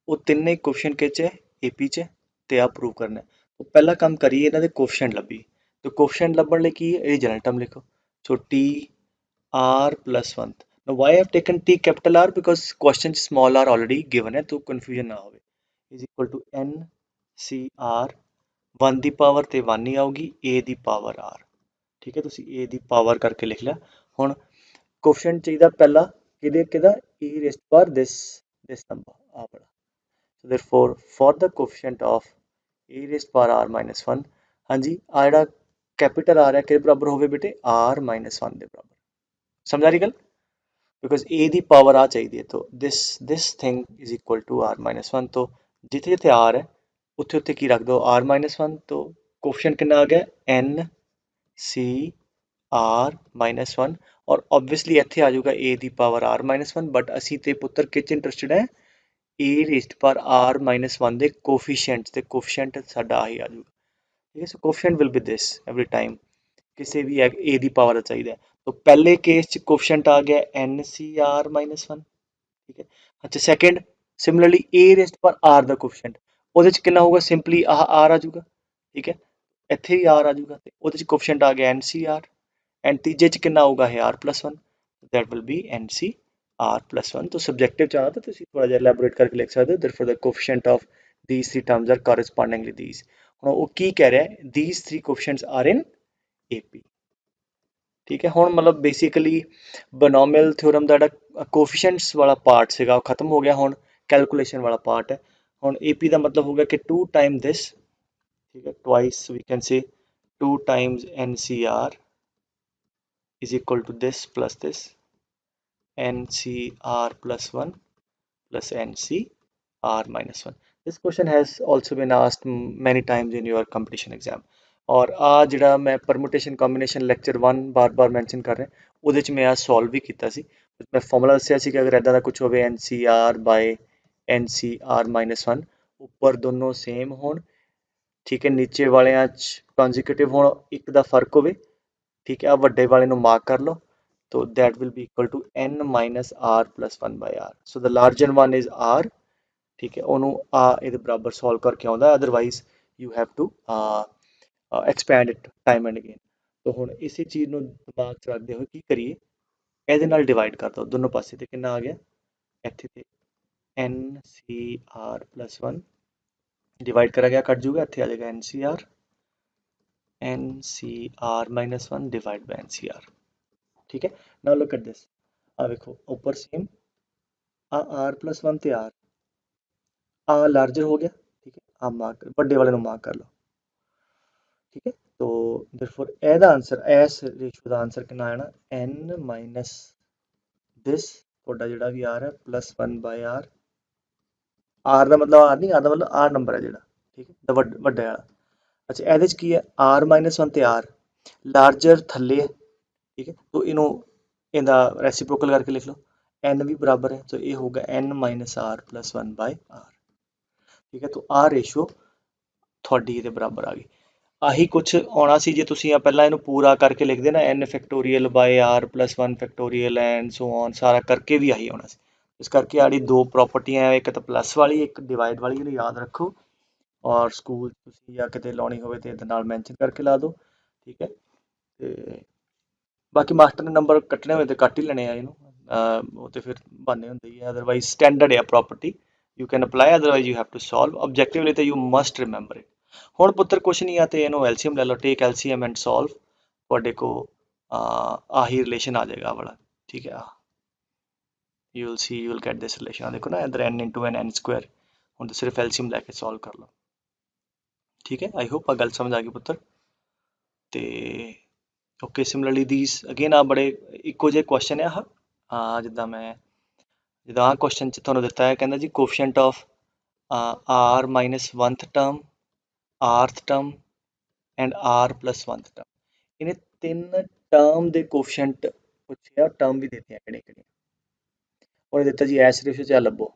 ਉਹ ਤਿੰਨੇ ਕੋਫੀਸ਼ੀਐਂਟ ਕਿਹ ਚ ਹੈ, AP ਚ, ਤੇ ਆ ਪ੍ਰੂਵ ਕਰਨਾ ਹੈ। तो ਪਹਿਲਾ ਕੰਮ ਕਰੀਏ, ਇਹਨਾਂ ਦੇ ਕੋਫੀਸ਼ੀਐਂਟ ਲੱਭੀ। तो ਕੋਫੀਸ਼ੀਐਂਟ ਲੱਭਣ ਲਈ ਕੀ ਹੈ, ਇਹ ਜਨਰਲ ਟਰਮ ਲਿਖੋ। ਸੋ T r plus 1, now why I have taken t capital R, because question small r already given है, तो confusion ना होवे, is equal to n c r, 1 the power ਤੇ 1 ਹੀ ਆਊਗੀ, a ਦੀ ਪਾਵਰ r, ਠੀਕ ਹੈ। ਤੁਸੀਂ a ਦੀ ਪਾਵਰ ਕਰਕੇ ਲਿਖ ਲਿਆ। ਹੁਣ ਕੋਫੀਸ਼ੀਐਂਟ ਚਾਹੀਦਾ ਪਹਿਲਾ ਕਿਹਦਾ e raised power this number ਆ ਵਾਲਾ। so therefore for the coefficient of e raised power r minus 1, ਹਾਂਜੀ ਆ ਜਿਹੜਾ ਕੈਪੀਟਲ ਆ ਰਿਹਾ ਕਿਹਦੇ ਬਰਾਬਰ ਹੋਵੇ ਬੇਟੇ, r minus 1 ਦੇ ਬਰਾਬਰ। ਸਮਝ ਆ ਰਹੀ ਗੱਲ, बिकॉज a ਦੀ ਪਾਵਰ ਆ ਚਾਹੀਦੀ ਹੈ। तो this thing is equal to r minus 1, तो ਜਿੱਥੇ ਜਿੱਥੇ r ਹੈ ਉੱਥੇ ਉੱਥੇ ਕੀ ਰੱਖ ਦਿਓ, r minus 1। तो ਕੋਫੀਸ਼ੀਐਂਟ ਕਿੰਨਾ ਆ ਗਿਆ, n c r minus 1, और ऑब्वियसली ਇੱਥੇ ਆ ਜਾਊਗਾ a ਦੀ ਪਾਵਰ r minus 1, ਬਟ ਅਸੀਂ ਤੇ ਪੁੱਤਰ ਕਿਚ ਇੰਟਰਸਟਿਡ ਹੈ, a raised पर r minus 1 ਦੇ ਕੋਫੀਸ਼ੀਐਂਟ, ਤੇ ਕੋਫੀਸ਼ੀਐਂਟ ਸਾਡਾ ਆਹੀ ਆ ਜਾਊਗਾ, ਠੀਕ ਹੈ। So coefficient will be this every time, ਕਿਸੇ ਵੀ a ਦੀ ਪਾਵਰ ਦਾ ਚਾਹੀਦਾ ਹੈ। तो पहले केस च कोफिशिएंट आ गया NCR माइनस 1, ठीक है। अच्छा सैकेंड सिमिलरली a रेस्ट पर r ਦਾ कोफिशिएंट, ਉਹਦੇ ਚ ਕਿੰਨਾ ਹੋਊਗਾ, ਸਿੰਪਲੀ ਆਹ r ਆ ਜਾਊਗਾ, ਠੀਕ ਹੈ। ਇੱਥੇ ਹੀ r ਆ ਜਾਊਗਾ, ਤੇ ਉਹਦੇ ਚ ਕੋਫੀशिएंट ਆ ਗਿਆ NCR, ਐਂਡ ਤੀਜੇ ਚ ਕਿੰਨਾ ਆਊਗਾ, ਇਹ r plus 1, that will be NCR plus 1। तो सब्जेक्टिव चाहो तो ਤੁਸੀਂ ਥੋੜਾ ਜਿਹਾ ਐਲੈਬੋਰੇਟ ਕਰਕੇ ਲਿਖ ਸਕਦੇ ਹੋ, therefore the coefficient of these three terms are correspondingly these। ਹੁਣ ਉਹ ਕੀ ਕਹਿ ਰਿਹਾ ਹੈ, these three coefficients are in AP, ठीक है। ਹੁਣ मतलब बेसिकली ਬਨੋਮੀਅਲ ਥਿਓਰਮ ਦਾ ਜਿਹੜਾ ਕੋਫੀਸ਼ੀਐਂਟਸ ਵਾਲਾ ਪਾਰਟ ਸੀਗਾ ਉਹ ਖਤਮ ਹੋ ਗਿਆ, ਹੁਣ ਕੈਲਕੂਲੇਸ਼ਨ ਵਾਲਾ ਪਾर्ट है। ਹੁਣ AP ਦਾ मतलब हो गया कि 2 टाइम दिस, ठीक है, twice we can say 2 times NCR is equal to this plus this, NCR plus 1 plus NCR minus 1। This question has also been asked many times in your competition exam। और आ ਜਿਹੜਾ ਮੈਂ ਪਰਮੂਟੇਸ਼ਨ combination lecture 1 ਬਾਰ-ਬਾਰ mention ਕਰ ਰਿਹਾ, ਉਹਦੇ ਚ ਮੈਂ ਆ ਸੋਲਵ ਵੀ ਕੀਤਾ ਸੀ। ਮੈਂ ਫਾਰਮੂਲਾ ਦੱਸਿਆ ਸੀ ਕਿ ਅਗਰ ਇਦਾਂ ਦਾ ਕੁਝ ਹੋਵੇ NCR ਬਾਈ NCR ਮਾਈਨਸ 1, ਉੱਪਰ ਦੋਨੋਂ ਸੇਮ ਹੋਣ, ਠੀਕ ਹੈ, ਨੀਚੇ ਵਾਲਿਆਂ ਚ ਕੰਜੂਗੇਟਿਵ ਹੋਣ, ਇੱਕ ਦਾ ਫਰਕ ਹੋਵੇ, ਠੀਕ ਹੈ। ਆ ਵੱਡੇ ਵਾਲੇ ਨੂੰ ਮਾਰਕ ਕਰ ਲਓ, तो that will be equal to n minus r plus 1 by r। so the larger one is r, ठीक है, ਉਹਨੂੰ ਆ ਇਹਦੇ ਬਰਾਬਰ ਸੋਲਵ ਕਰਕੇ ਆਉਂਦਾ, otherwise you have to expand it time and again। तो ਹੁਣ ਇਸੇ ਚੀਜ਼ ਨੂੰ ਦਿਮਾਗ ਚ ਰੱਖਦੇ ਹੋਏ ਕੀ ਕਰੀਏ, ਇਹਦੇ ਨਾਲ ਡਿਵਾਈਡ ਕਰ ਦਿਓ ਦੋਨੋਂ ਪਾਸੇ, ਤੇ ਕਿੰਨਾ ਆ ਗਿਆ ਇੱਥੇ ਤੇ NCR plus 1 डिवाइड करा गया, कट जूगा, ਇੱਥੇ ਆ ਜਾਏਗਾ NCR minus 1 divide by NCR, ठीक है। नाउ लुक एट दिस, आ देखो ऊपर सेम आ r plus 1 ਤੇ r आ लार्जर हो गया, ठीक है, आ मार्क बड़े वाले ਨੂੰ मार्क कर लो, ठीक है। तो therefore ਇਹਦਾ ਆਨਸਰ, ਇਸ ਰੇਸ਼ੋ ਦਾ ਆਨਸਰ ਕਿੰਨਾ ਆਣਾ, n minus this ਤੁਹਾਡਾ ਜਿਹੜਾ ਵੀ r ਹੈ plus 1 by r, r ਦਾ ਮਤਲਬ r ਨਹੀਂ, r ਦਾ ਮਤਲਬ r ਨੰਬਰ ਹੈ ਜਿਹੜਾ, ਠੀਕ ਹੈ, ਵੱਡੇ ਵਾਲਾ। ਅੱਛਾ ਇਹਦੇ ਚ ਕੀ ਹੈ, r minus 1 ਤੇ r ਲਾਰਜਰ ਥੱਲੇ ਹੈ, ठीक है। तो इन्हों ਇਹਦਾ ਰੈਸੀਪ੍ਰੋਕਲ ਕਰਕੇ ਲਿਖ ਲਓ, n ਵੀ ਬਰਾਬਰ ਹੈ, तो ਇਹ ਹੋਗਾ n minus r plus 1 by r, ठीक है। तो ਆ ਰੇਸ਼ੋ ਤੁਹਾਡੀ ਇਹਦੇ ਬਰਾਬਰ ਆ ਗਈ। ਆਹੀ ਕੁਛ ਆਉਣਾ ਸੀ ਜੇ ਤੁਸੀਂ ਆ ਪਹਿਲਾਂ ਇਹਨੂੰ ਪੂਰਾ ਕਰਕੇ ਲਿਖਦੇ ਨਾ, n factorial by r plus 1 factorial and so on, ਸਾਰਾ ਕਰਕੇ ਵੀ ਆਹੀ ਆਉਣਾ ਸੀ। ਇਸ ਕਰਕੇ ਆੜੀ ਦੋ ਪ੍ਰਾਪਰਟੀਆਂ, ਇੱਕ ਤਾਂ ਪਲੱਸ ਵਾਲੀ, ਇੱਕ ਡਿਵਾਈਡ ਵਾਲੀ, ਇਹਨੂੰ ਯਾਦ ਰੱਖੋ, ਔਰ ਸਕੂਲ ਤੁਸੀਂ ਜਾਂ ਕਿਤੇ ਲਾਉਣੀ ਹੋਵੇ ਤੇ ਇਹਦੇ ਨਾਲ ਮੈਂਸ਼ਨ ਕਰਕੇ ਲਾ ਦਿਓ, ਠੀਕ ਹੈ। ਤੇ ਬਾਕੀ ਮਾਸਟਰ ਨੇ ਨੰਬਰ ਕੱਟਣੇ ਹੋਏ ਤੇ ਕੱਟ ਹੀ ਲੈਣੇ ਆ ਇਹਨੂੰ, ਉਹ ਤੇ ਫਿਰ ਬਹਾਨੇ ਹੁੰਦੇ ਹੀ ਆ, ਅਦਰਵਾਈਜ਼ ਸਟੈਂਡਰਡ ਆ property, you can apply, otherwise you have to solve objectively, ਤੇ ਯੂ ਮਸਟ ਰਿਮੈਂਬਰ ਇਟ। ਹੁਣ ਪੁੱਤਰ ਕੁਛ ਨਹੀਂ ਆ, ਤੇ ਇਹਨੂੰ ਐਲਸੀਐਮ ਲੈ ਲਓ, ਟੇਕ ਐਲਸੀਐਮ ਐਂਡ ਸੋਲਵ, ਤੁਹਾਡੇ ਕੋ ਆਹੀ ਰਿਲੇਸ਼ਨ ਆ ਜਾਏਗਾ ਵਾਲਾ, ਠੀਕ ਹੈ। You will see, you will get this relation, ਆ ਦੇਖੋ ਨਾ ਇਧਰ n into n ਸਕੁਆਇਰ, ਹੁਣ ਤਾਂ ਸਿਰਫ ਐਲਸੀਐਮ ਲੈ ਕੇ ਸੋਲਵ ਕਰ ਲਓ, ਠੀਕ ਹੈ। ਆਈ ਹੋਪ ਆ ਗੱਲ ਸਮਝ ਆ ਗਈ ਪੁੱਤਰ। ਤੇ ਓਕੇ, ਸਿਮਿਲਰਲੀ ਦੀਸ ਅਗੇਨ ਆ ਬੜੇ ਇੱਕੋ ਜਿਹੇ ਕੁਐਸਚਨ ਆ, ਜਿੱਦਾਂ ਮੈਂ ਜਿੱਦਾਂ ਆਹ ਕੁਐਸਚਨ 'ਚ ਤੁਹਾਨੂੰ ਦਿੱਤਾ ਹੈ, ਕਹਿੰਦਾ ਜੀ coefficient of r minus 1th term, rth term and r plus 1th term। ਇਹਨੇ ਤਿੰਨ ਟਰਮ ਦੇ ਕੋਫੀਸ਼ੀਐਂਟ ਪੁੱਛਿਆ, ਟਰਮ ਵੀ ਦਿੱਤੀਆਂ ਕਿਹੜੀਆਂ ਕਿਹੜੀਆਂ। ਉਹਨੇ ਦਿੱਤਾ ਜੀ ਐਸ ਰੇਸ਼ੋ 'ਚ ਲੱਭੋ।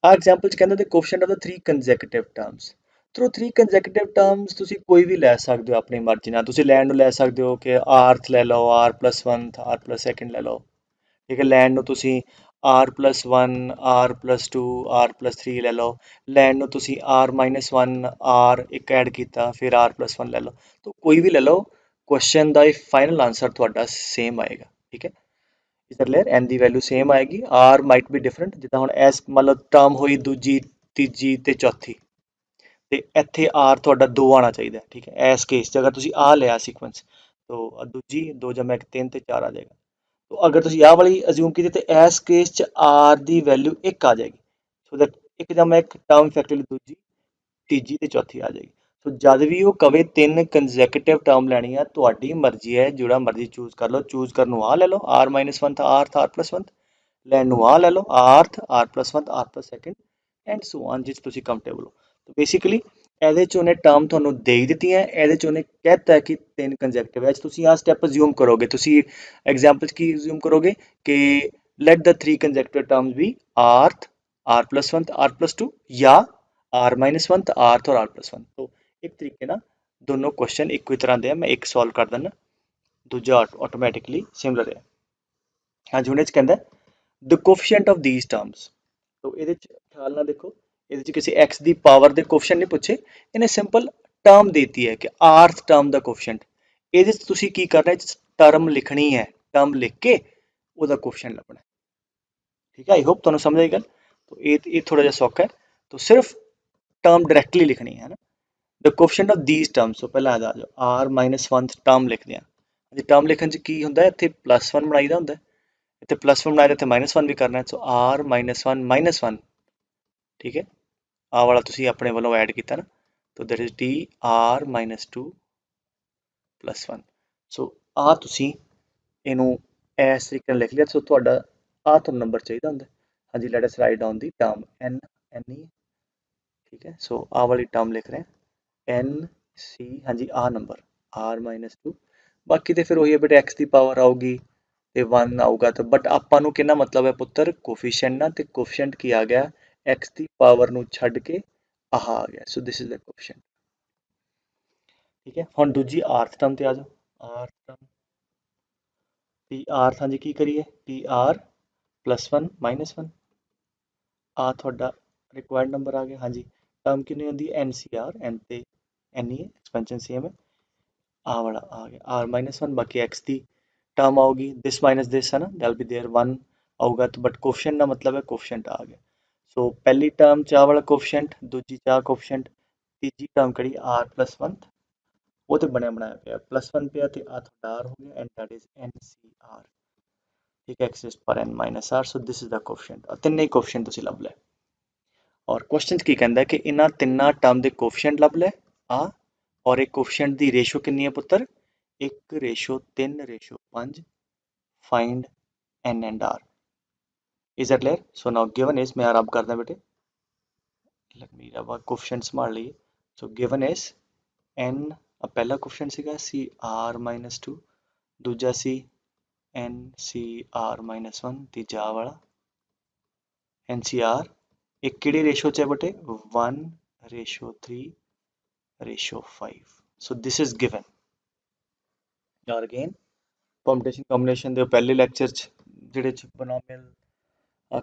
ਆਹ ਐਗਜ਼ਾਮਪਲ 'ਚ ਕਹਿੰਦਾ the coefficient of the three consecutive terms। ਚਲੋ 3 consecutive terms ਤੁਸੀਂ ਕੋਈ ਵੀ ਲੈ ਸਕਦੇ ਹੋ ਆਪਣੀ ਮਰਜ਼ੀ ਨਾਲ। ਤੁਸੀਂ ਲੈਣ ਨੂੰ ਲੈ ਸਕਦੇ ਹੋ ਕਿ rth ਲੈ ਲਓ, r plus 1th, r plus 2nd ਲੈ ਲਓ, ਠੀਕ ਹੈ। ਲੈਣ ਨੂੰ ਤੁਸੀਂ r plus 1, r plus 2, r plus 3 ਲੈ ਲਓ। ਲੈਣ ਨੂੰ ਤੁਸੀਂ r minus 1, r ਇੱਕ ਐਡ ਕੀਤਾ, ਫਿਰ r plus 1 ਲੈ ਲਓ। ਤਾਂ ਕੋਈ ਵੀ ਲੈ ਲਓ, ਕੁਐਸਚਨ ਦਾ ਫਾਈਨਲ ਆਨਸਰ ਤੁਹਾਡਾ ਸੇਮ ਆਏਗਾ, ਠੀਕ ਹੈ। ਇਸ ਦਾ ਕਲੀਅਰ, n ਦੀ ਵੈਲਿਊ ਸੇਮ ਆਏਗੀ, r ਮਾਈਟ ਬੀ ਡਿਫਰੈਂਟ। ਜਿੱਦਾਂ ਹੁਣ ਐਸ ਮਤਲਬ ਟਰਮ ਹੋਈ ਦੂਜੀ, ਤੀਜੀ ਤੇ ਚੌਥੀ, ਤੇ ਇੱਥੇ r ਤੁਹਾਡਾ 2 ਆਉਣਾ ਚਾਹੀਦਾ, ਠੀਕ ਹੈ। ਇਸ ਕੇਸ 'ਚ ਅਗਰ ਤੁਸੀਂ ਆ ਲਿਆ ਸੀਕੁਐਂਸ, ਤਾਂ ਦੂਜੀ 2 ਜਮਾ 1 3 ਤੇ 4 ਆ ਜਾਏਗਾ। तो अगर तुम आह वाली अज्यूम की तो इस केस च आर की वैल्यू 1 आ जाएगी। सो दैट एक जमा 1 टर्म फैक्टोरियल दूजी, तीजी ते चौथी आ जाएगी। सो जब भी वो कवे 3 कंजैक्टिव टर्म लैनी है, तुहाडी मर्जी है, जोड़ा मर्जी चूज कर लो। चूज कर आ ले लो r minus 1 r r plus 1, लैन आ ले लो r plus 1 r plus 2 and so on, जिस तुसी कंफर्टेबल हो। तो बेसिकली ਇਹਦੇ 'ਚ ਉਹਨੇ ਟਰਮ ਤੁਹਾਨੂੰ ਦੇ ਹੀ ਦਿੱਤੀਆਂ, ਇਹਦੇ 'ਚ ਉਹਨੇ ਕਹਿਤਾ ਕਿ 3 ਕੰਜੈਕਟਿਵ ਹੈ। ਤੁਸੀਂ ਆਹ ਸਟੈਪ ਅਜ਼ਿਊਮ ਕਰੋਗੇ, ਤੁਸੀਂ ਐਗਜ਼ਾਮਪਲ 'ਚ ਕੀ ਅਜ਼ਿਊਮ ਕਰੋਗੇ ਕਿ let the 3 consecutive terms be rth, r plus 1 r plus 2 ਜਾਂ r minus 1 rth और r plus 1। तो ਇੱਕ ਤਰੀਕੇ ਨਾਲ ਦੋਨੋਂ ਕੁਐਸਚਨ ਇੱਕੋ ਹੀ ਤਰ੍ਹਾਂ ਦੇ ਆ। ਮੈਂ ਇੱਕ ਸੋਲਵ ਕਰ ਦਿੰਦਾ, ਦੂਜਾ ਆਟੋਮੈਟਿਕਲੀ ਸਿਮਿਲਰ ਹੈ। ਹਾਂਜੀ, ਹੁਣ ਇਹ 'ਚ ਕਹਿੰਦਾ ਦ ਕੋਫੀਸ਼ੀਐਂਟ ਆਫ ਦੀਜ਼ ਟਰਮਸ। तो ਇਹਦੇ 'ਚ ਖਿਆਲ ਨਾਲ ਦੇਖੋ, ਇਹਦੇ 'ਚ ਕਿਸੇ x ਦੀ ਪਾਵਰ ਦੇ ਕੋਫੀਸ਼ੀਐਂਟ ਨਹੀਂ ਪੁੱਛੇ, ਇਹਨੇ ਸਿੰਪਲ ਟਰਮ ਦੇਤੀ ਹੈ ਕਿ rth ਟਰਮ ਦਾ ਕੋਫੀਸ਼ੀਐਂਟ। ਇਹਦੇ 'ਚ ਤੁਸੀਂ ਕੀ ਕਰਨਾ, ਟਰਮ ਲਿਖਣੀ ਹੈ, ਟਰਮ ਲਿਖ ਕੇ ਉਹਦਾ ਕੋਫੀਸ਼ੀਐਂਟ ਲੱਭਣਾ, ठीक है। आई होप ਤੁਹਾਨੂੰ ਸਮਝ ਆਈ ਗੱਲ। तो ये थोड़ा ਜਿਹਾ ਸੌਖਾ है। तो सिर्फ टर्म डायरेक्टली लिखनी है ना, द कोफीशीएंट ऑफ दीज टर्म्स। तो पहला आ जाओ r minus 1 टर्म लिखते हैं। जी टर्म लिखਣ 'ਚ ਕੀ ਹੁੰਦਾ, ਇੱਥੇ +1 ਬਣਾਈਦਾ ਹੁੰਦਾ, ਇੱਥੇ +1 ਬਣਾਇਆ, ਇੱਥੇ -1 ਵੀ ਕਰਨਾ। सो r minus 1 minus 1, ठीक है। ਆਹ ਵਾਲਾ ਤੁਸੀਂ ਆਪਣੇ ਵੱਲੋਂ ਐਡ ਕੀਤਾ ਨਾ, तो that is dr minus 2 plus 1। सो ਆ ਤੁਸੀਂ ਇਹਨੂੰ ਇਸ ਤਰੀਕੇ ਨਾਲ ਲਿਖ ਲਿਆ। ਸੋ ਤੁਹਾਡਾ ਆ ਤੁਹਾਨੂੰ ਨੰਬਰ ਚਾਹੀਦਾ ਹੁੰਦਾ। ਹਾਂਜੀ, ਲੈਟ ਅਸ ਰਾਈਟ ਡਾਊਨ ਦੀ ਟਰਮ n n ਹੀ, ठीक है। सो आ वाली टर्म लिख रहे हैं n c, हाँ जी, आ नंबर r minus 2। बाकी तो फिर वही है बेटे, x की पावर आऊगी तो 1 आऊगा। तो बट ਆਪਾਂ ਨੂੰ ਕਿੰਨਾ ਮਤਲਬ ਹੈ ਪੁੱਤਰ, ਕੋਫੀਸ਼ੀਐਂਟ ਨਾਲ, ਤੇ ਕੋਫੀਸ਼ੀਐਂਟ ਕੀ ਆ ਗਿਆ, x ਦੀ ਪਾਵਰ ਨੂੰ ਛੱਡ ਕੇ ਆਹ ਆ ਗਿਆ। ਸੋ ਦਿਸ ਇਜ਼ ਦ ਕੋਫੀਸ਼ੀਐਂਟ, ठीक है। ਹੁਣ ਦੂਜੀ rth ਟਰਮ ਤੇ ਆ ਜਾਓ। rth ਟਰਮ pr, ਹਾਂਜੀ ਕੀ ਕਰੀਏ, pr +1 -1, ਆ ਤੁਹਾਡਾ ਰਿਕੁਆਇਰਡ ਨੰਬਰ ਆ ਗਿਆ। ਹਾਂਜੀ, ਟਰਮ ਕਿੰਨੀ ਹੁੰਦੀ ਹੈ, NCR, n ਤੇ n ਹੀ ਹੈ, ਐਕਸਪੈਂਸ਼ਨ ਸੇਮ ਹੈ। ਆ ਵਾਲਾ ਆ ਗਿਆ r minus 1, ਬਾਕੀ x ਦੀ ਟਰਮ ਆਊਗੀ ਦਿਸ ਮਾਈਨਸ ਦਿਸ, ਹੈ ਨਾ, ਦੈਟ ਵਿਲ ਬੀ देयर 1 ਆਊਗਾ। तो बट कोफिशिएंट ਦਾ मतलब है कोफिशिएंट आ गया। सो पहली टर्म चाह वाला कोफिशिएंट, दूजी चाह कोफिशिएंट, तीजी टर्म कड़ी r plus 1, वो तो बनया बनाया पे +1 पे आते आ थोड़ा r हो गया, एंड दैट इज NCR, ठीक है, x पर n minus r। So this is the coefficient. ਤਿੰਨੇ ਕੋਫੀਸ਼ੀਐਂਟ ਤੁਸੀਂ ਲੱਭ ਲੈ। ਔਰ ਕੁਐਸਚਨ ਕੀ ਕਹਿੰਦਾ ਕਿ ਇਹਨਾਂ ਤਿੰਨਾਂ ਟਰਮ ਦੇ ਕੋਫੀਸ਼ੀਐਂਟ ਲੱਭ ਲੈ ਆ, ਔਰ ਇਹ ਕੋਫੀਸ਼ੀਐਂਟ ਦੀ ਰੇਸ਼ੋ ਕਿੰਨੀ ਹੈ ਪੁੱਤਰ, 1:3:5। Find n and r। Is that clear? So now given is, मैं रब करदा बेटे, let me रब कोफिशिएंट संभाल लिए। So given is n, पहला कोफिशिएंट सीगा c r minus 2, दूजा सी n c r minus 1, तीजा वाला n c r। एक किहड़ी रेशो च है बेटे, 1:3:5। So this is given। और again परमुटेशन कॉम्बिनेशन ਦੇ ਪਹਿਲੇ ਲੈਕਚਰ 'ਚ ਜਿਹੜੇ 'ਚ ਪੋਲੀਨੋਮੀਅਲ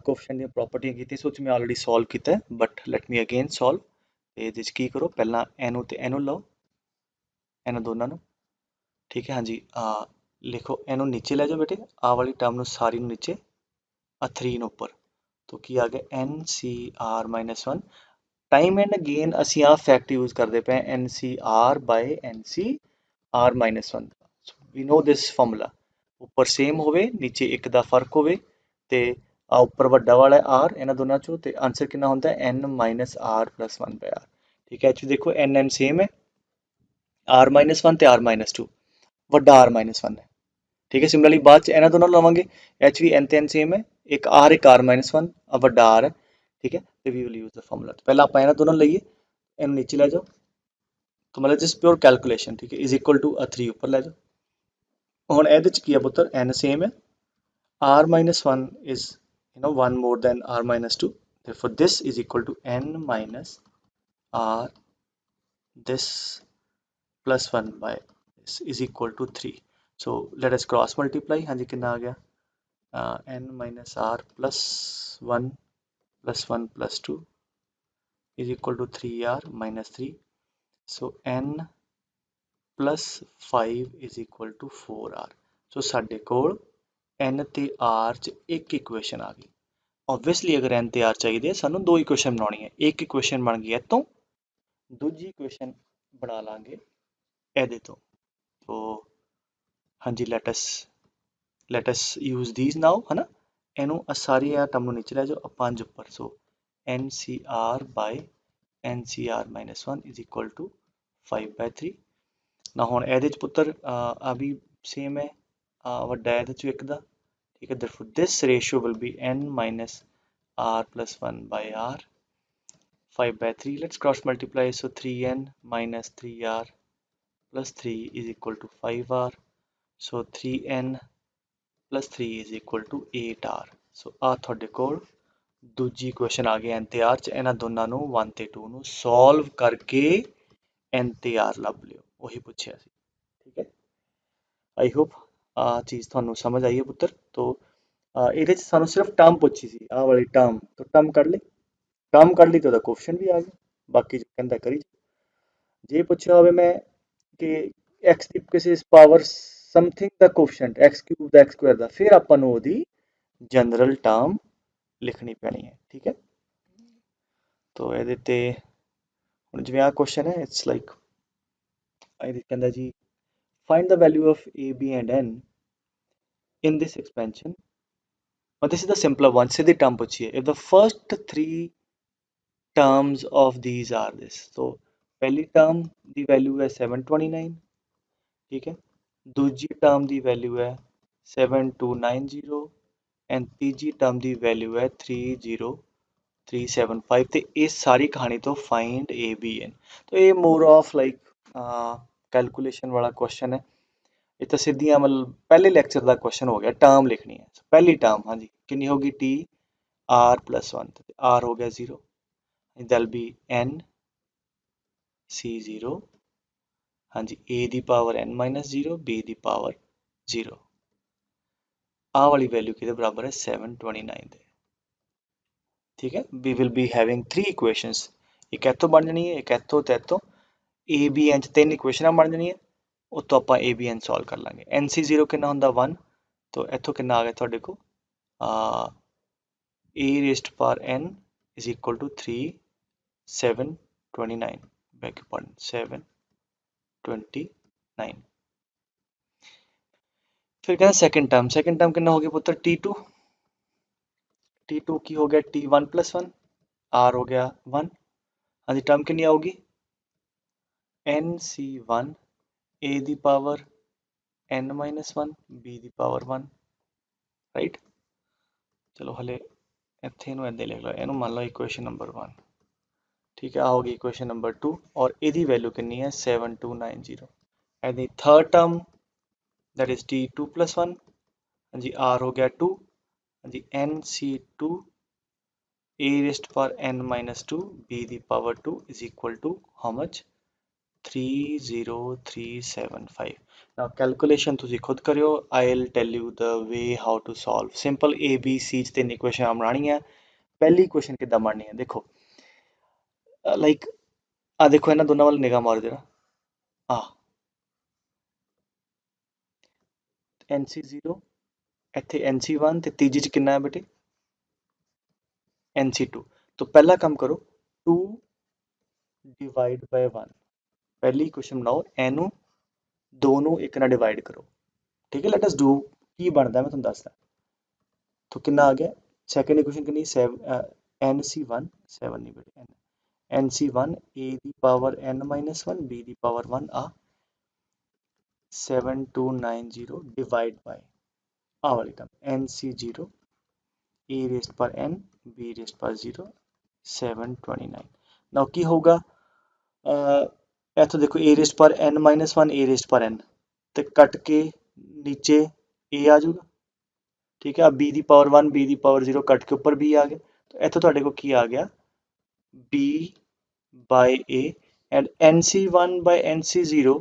ਕੋਫੀਸ਼ੀਐਂਟ ਦੀਆਂ ਪ੍ਰੋਪਰਟੀਆਂ ਕੀਤੀ, ਸੋ ਮੈਂ ਆਲਰੇਡੀ ਸੋਲਵ ਕੀਤਾ ਹੈ, but let me again solve. ਇਹਦੇ 'ਚ ਕੀ ਕਰੋ, ਪਹਿਲਾਂ ਇਹਨੂੰ ਤੇ ਇਹਨੂੰ ਲਓ, ਇਹਨਾਂ ਦੋਨਾਂ ਨੂੰ, ਠੀਕ ਹੈ। ਹਾਂਜੀ, ਲਿਖੋ, ਇਹਨੂੰ ਨੀਚੇ ਲੈ ਜਾਓ ਬੇਟੇ, ਆਹ ਵਾਲੀ ਟਰਮ ਨੂੰ ਸਾਰੀ ਨੂੰ ਨੀਚੇ, ਆ 3 ਨੂੰ ਉੱਪਰ। तो ਕੀ ਆ ਗਿਆ, NCR minus 1। Time and again ਅਸੀਂ ਆ ਫੈਕਟ ਯੂਜ਼ ਕਰਦੇ ਪਏ, NCR by NCR minus 1। we know this formula। ਉੱਪਰ ਸੇਮ ਹੋਵੇ, ਨੀਚੇ ਇੱਕ ਦਾ ਫਰਕ ਹੋਵੇ, ਤੇ ਆ ਉੱਪਰ ਵੱਡਾ ਵਾਲਾ r ਇਹਨਾਂ ਦੋਨਾਂ ਚੋਂ, ਤੇ ਆਨਸਰ ਕਿੰਨਾ ਹੁੰਦਾ ਹੈ, n minus r plus 1 by r, ਠੀਕ ਹੈ। ਐਕਚੁਅਲੀ ਦੇਖੋ n ਸੇਮ ਹੈ, r minus 1 ਤੇ r minus 2, ਵੱਡਾ r minus 1 ਹੈ, ठीक है। सिमिलरली बाद च ਇਹਨਾਂ ਦੋਨਾਂ ਲਵਾਂਗੇ, h ਵੀ n ਤੇ n ਸੇਮ ਹੈ, एक आर -1 ਵੱਡਾ r ਹੈ, ਠੀਕ ਹੈ, ਤੇ we will use the formula. ਪਹਿਲਾਂ ਆਪਾਂ ਇਹਨਾਂ ਦੋਨਾਂ ਨੂੰ ਲਈਏ, ਇਹਨੂੰ ਨੀਚੇ ਲੈ ਜਾਓ, तो मतलब जस्ट प्योर कैलकुलेशन, ठीक है, इज इक्वल टू 3 ऊपर लै जाओ। हुण ਇਹਦੇ ਚ ਕੀ ਹੈ ਪੁੱਤਰ, n सेम है, r-1 is one more than r-2, therefore this is equal to n minus r this plus 1 by this is equal to 3। so let us cross multiply। हाँ जी, कितना आ गया, n minus r plus 1 plus 1 plus 2 is equal to 3r minus 3। so n plus 5 is equal to 4r। ਸੋ ਸਾਡੇ ਕੋਲ n ਤੇ r ਚ ਇੱਕ equation ਆ ਗਈ। ਓਬਵੀਅਸਲੀ ਅਗਰ n ਤੇ r ਚਾਹੀਦੇ ਸਾਨੂੰ ਦੋ ਇਕੁਏਸ਼ਨ ਬਣਾਉਣੀ ਹੈ। ਇੱਕ ਇਕੁਏਸ਼ਨ ਬਣ ਗਈ ਇੱਥੋਂ, ਦੂਜੀ ਇਕੁਏਸ਼ਨ ਬਣਾ ਲਾਂਗੇ ਇਹਦੇ ਤੋਂ। ਤੋ ਹਾਂਜੀ, ਲੈਟ ਅਸ ਯੂਜ਼ ਥੀਸ ਨਾਓ, ਹੈ ਨਾ। ਇਹਨੂੰ ਸਾਰੀਆਂ ਟਰਮ ਨੂੰ ਨੀਚੇ ਲੈ ਜਾਓ, 5 ਉੱਪਰ। So NCR by NCR minus 1 is equal to 5/3। ਨਾ ਹੁਣ ਇਹਦੇ ਚ ਪੁੱਤਰ ਆ ਵੀ ਸੇਮ ਹੈ, ਵੱਡਾ ਇਹਦੇ ਚ ਇੱਕ ਦਾ, ਠੀਕ ਹੈ। therefore this ratio will be n minus r plus 1 by r 5/3। let's cross multiply, so 3n minus 3r plus 3 is equal to 5r। so 3n plus 3 is equal to 8r। so ਆ ਤੁਹਾਡੇ ਕੋਲ ਦੂਜੀ equation ਆ ਗਈ n ਤੇ r ਚ। ਇਹਨਾਂ ਦੋਨਾਂ ਨੂੰ 1 ਤੇ 2 ਨੂੰ ਸੋਲਵ ਕਰਕੇ n ਤੇ r ਲੱਭ ਲਿਓ, ਉਹੀ ਪੁੱਛਿਆ ਸੀ, ਠੀਕ ਹੈ। ਆਈ ਹੋਪ ਆ ਚੀਜ਼ ਤੁਹਾਨੂੰ ਸਮਝ ਆਈ ਹੈ ਪੁੱਤਰ। ਤੋ ਇਹਦੇ ਚ ਸਾਨੂੰ ਸਿਰਫ ਟਰਮ ਪੁੱਛੀ ਸੀ, ਆਹ ਵਾਲੀ ਟਰਮ, ਤਾਂ ਟਰਮ ਕੱਢ ਲਈ, ਟਰਮ ਕੱਢ ਲਈ ਤਾਂ ਉਹਦਾ ਕੋਫੀਸ਼ੀਐਂਟ ਵੀ ਆ ਗਿਆ, ਬਾਕੀ ਕਹਿੰਦਾ ਕਰੀ। ਜੇ ਪੁੱਛਿਆ ਹੋਵੇ ਮੈਂ ਕਿ x ਦੀ ਕਿਸੇ ਪਾਵਰ ਸਮਥਿੰਗ ਦਾ ਕੋਫੀਸ਼ੀਐਂਟ, x³ ਦਾ x² ਦਾ, ਫਿਰ ਆਪਾਂ ਨੂੰ ਉਹਦੀ ਜਨਰਲ ਟਰਮ ਲਿਖਣੀ ਪੈਣੀ ਹੈ, ਠੀਕ ਹੈ। ਤੋ ਇਹਦੇ ਤੇ ਹੁਣ ਜਿਵੇਂ ਆਹ ਕੁਐਸਚਨ ਹੈ, ਇਟਸ ਲਾਈਕ ਇਹਦੇ ਕਹਿੰਦਾ ਜੀ find the value of a, b and n in this expansion, but this is the simpler one। Sidhi term पूछी है, if the first three terms of these are this, तो पहली term दी value है 729, ठीक है। दूजी टर्म दी value है 7290 and तीजी term the value है 30375। ਤੇ ਇਹ ਸਾਰੀ ਕਹਾਣੀ ਤੋਂ find a, b, n। तो ये more of like कैलकुलेशन वाला क्वेश्चन है। ਇਹ ਤਾਂ ਸਿੱਧੀਆਂ ਮਤਲਬ ਪਹਿਲੇ ਲੈਕਚਰ ਦਾ ਕੁਐਸਚਨ ਹੋ ਗਿਆ, ਟਰਮ ਲਿਖਣੀ ਹੈ। ਪਹਿਲੀ ਟਰਮ ਹਾਂਜੀ ਕਿੰਨੀ ਹੋਗੀ, ਟੀ ਆਰ ਪਲੱਸ 1, ਆਰ ਹੋ ਗਿਆ 0, ਦੈਲ ਬੀ n C0, ਹਾਂਜੀ a ਦੀ ਪਾਵਰ n ਮਾਈਨਸ 0, b ਦੀ ਪਾਵਰ 0। ਆਹ ਵਾਲੀ ਵੈਲਿਊ ਕਿਹਦੇ ਬਰਾਬਰ ਹੈ, 729 ਦੇ, ਠੀਕ ਹੈ। We will be having 3 equations, ਇੱਕ ਇੱਥੋਂ ਬਣ ਜਾਣੀ ਹੈ, ਇੱਕ ਇੱਥੋਂ ਤੇ ਇੱਥੋਂ। a b n ਚ 3 ਇਕੁਏਸ਼ਨਾਂ ਬਣ ਜਾਣੀਆਂ, ਉੱਥੋਂ ਆਪਾਂ a b n ਸੋਲਵ ਕਰ ਲਾਂਗੇ। NC0 ਕਿੰਨਾ ਹੁੰਦਾ 1, तो ਇੱਥੋਂ ਕਿੰਨਾ ਆ ਗਿਆ ਤੁਹਾਡੇ ਕੋਲ, a raised power n is equal to 3729, beg your pardon 729। फिर कहना सेकंड टर्म कितना हो गया पुत्र, t2 की हो गया t1 plus 1, r हो गया 1। हाँ जी, टर्म कितनी आओगी, nc1 a ਦੀ ਪਾਵਰ n minus 1 b ਦੀ ਪਾਵਰ 1, ਰਾਈਟ। ਚਲੋ ਹਲੇ ਇੱਥੇ ਇਹਨੂੰ ਇੱਦਾਂ ਲਿਖ ਲਓ, ਇਹਨੂੰ ਮੰਨ ਲਓ ਇਕੁਏਸ਼ਨ ਨੰਬਰ 1, ਠੀਕ ਹੈ। ਆ ਹੋਗੀ ਇਕੁਏਸ਼ਨ ਨੰਬਰ 2 ਔਰ ਇਹਦੀ ਵੈਲਿਊ ਕਿੰਨੀ ਹੈ 7290। ਇਹਦੀ third term that is t2 plus 1, हाँ जी r हो गया 2, हाँ जी nc2 a raised power n minus 2 b ਦੀ power 2 is equal to how much, 30375। now calculation ਤੁਸੀਂ ਖੁਦ ਕਰਿਓ, I'll tell you the way how to solve। simple a b c ਚ ਤਿੰਨ ਇਕੁਏਸ਼ਨਾਂ ਬਣਾਉਣੀਆਂ। ਪਹਿਲੀ ਇਕੁਏਸ਼ਨ ਕਿੱਦਾਂ ਬਣਨੀ ਹੈ, ਦੇਖੋ ਲਾਈਕ ਆ ਦੇਖੋ, ਇਹਨਾਂ ਦੋਨਾਂ ਵੱਲ ਨਿਗਾਹ ਮਾਰੋ ਜਰਾ, ਆ NC0 ਇੱਥੇ NC1 ਤੇ ਤੀਜੀ ਚ ਕਿੰਨਾ ਹੈ ਬੇਟੇ, NC2। तो पहला काम करो 2 डिवाइड बाय 1, पहली इक्वेशन बनाओ, एनू दोनों एक ना डिवाइड करो, ठीक है। लेट अस डू की बनता है मैं तुम दसदा। तो कितना आ गया, सेकंड इक्वेशन कितनी, NC1 7 नहीं बेटे, NC1 a दी पावर n minus 1 b दी पावर 1 आ 7290 डिवाइड बाय आ वाली term NC0 a raised per n, b raised per 0, 729। ਨਾਓ ਕੀ ਹੋਊਗਾ, ਇੱਥੋਂ ਦੇਖੋ a raised per n minus 1, a raised per n, ਤੇ ਕੱਟ ਕੇ ਨੀਚੇ a ਆ ਜਾਊਗਾ, ਠੀਕ ਹੈ। b ਦੀ ਪਾਵਰ 1, b ਦੀ ਪਾਵਰ 0 ਕੱਟ ਕੇ ਉੱਪਰ b ਆ ਗਿਆ, ਤਾਂ ਇੱਥੋਂ ਤੁਹਾਡੇ ਕੋਲ ਕੀ ਆ ਗਿਆ, b by a, and nc1 by nc0,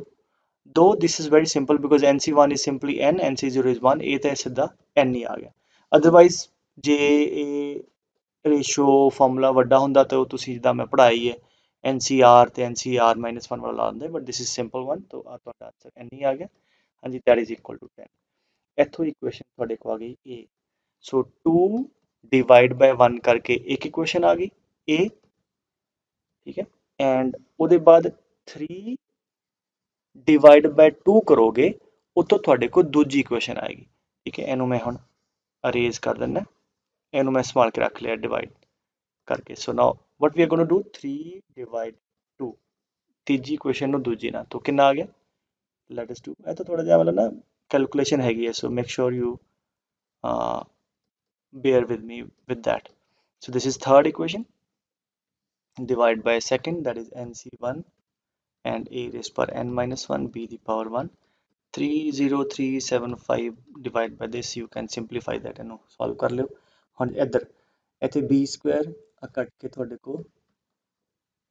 though this is very simple because nc1 is simply n, nc0 is 1, a ਤਾਂ ਸਿੱਧਾ n ਹੀ ਆ ਗਿਆ। ਅਦਰਵਾਈਜ਼ ਜੇ ਇਹ ਰੇਸ਼ੋ ਫਾਰਮੂਲਾ ਵੱਡਾ ਹੁੰਦਾ ਤਾਂ ਉਹ ਤੁਸੀਂ ਜਿੱਦਾਂ ਮੈਂ ਪੜ੍ਹਾਈ ਹੈ NCR ਤੇ NCR -1 ਵਾਲਾ ਲਾ ਦਿੰਦੇ, ਬਟ ਦਿਸ ਇਜ਼ ਸਿੰਪਲ 1, ਤਾਂ ਆ ਤੁਹਾਡਾ ਆਨਸਰ n ਹੀ ਆ ਗਿਆ। ਹਾਂਜੀ, ਦੈਟ ਇਜ਼ ਇਕੁਅਲ ਟੂ 10। ਇੱਥੋਂ ਇਕੁਏਸ਼ਨ ਤੁਹਾਡੇ ਕੋਲ ਆ ਗਈ a। ਸੋ 2 ਡਿਵਾਈਡ ਬਾਈ 1 ਕਰਕੇ ਇੱਕ ਇਕੁਏਸ਼ਨ ਆ ਗਈ a, ਠੀਕ ਹੈ। ਐਂਡ ਉਹਦੇ ਬਾਅਦ 3 ਡਿਵਾਈਡ ਬਾਈ 2 ਕਰੋਗੇ, ਉੱਥੋਂ ਤੁਹਾਡੇ ਕੋਲ ਦੂਜੀ ਇਕੁਏਸ਼ਨ ਆਏਗੀ, ਠੀਕ ਹੈ। ਇਹਨੂੰ ਮੈਂ ਹੁਣ ਅਰੇਜ਼ ਕਰ ਦਿੰਦਾ, ਇਹਨੂੰ ਮੈਂ ਸੰਭਾਲ ਕੇ ਰੱਖ ਲਿਆ ਡਿਵਾਈਡ ਕਰਕੇ। So now what we are going to do, 3 divide 2, ਤੀਜੀ ਇਕੁਏਸ਼ਨ ਨੂੰ ਦੂਜੀ ਨਾਲ, ਤਾਂ ਕਿੰਨਾ ਆ ਗਿਆ, ਲੈਟ ਅਸ ਡੂ। ਇਹ ਤਾਂ ਥੋੜਾ ਜਿਹਾ ਮਤਲਬ ਨਾ ਕੈਲਕੂਲੇਸ਼ਨ ਹੈਗੀ ਹੈ, ਸੋ make sure you bear with me with that. So this is third equation, divide by second, that is nc1 and a raised per n minus 1, b the power 1, 30375 divide by this, you can simplify that and solve ਕਰ ਲਿਓ। ਹੁਣ ਇੱਧਰ ਇੱਥੇ b Square ਕੱਟ ਕੇ ਤੁਹਾਡੇ ਕੋਲ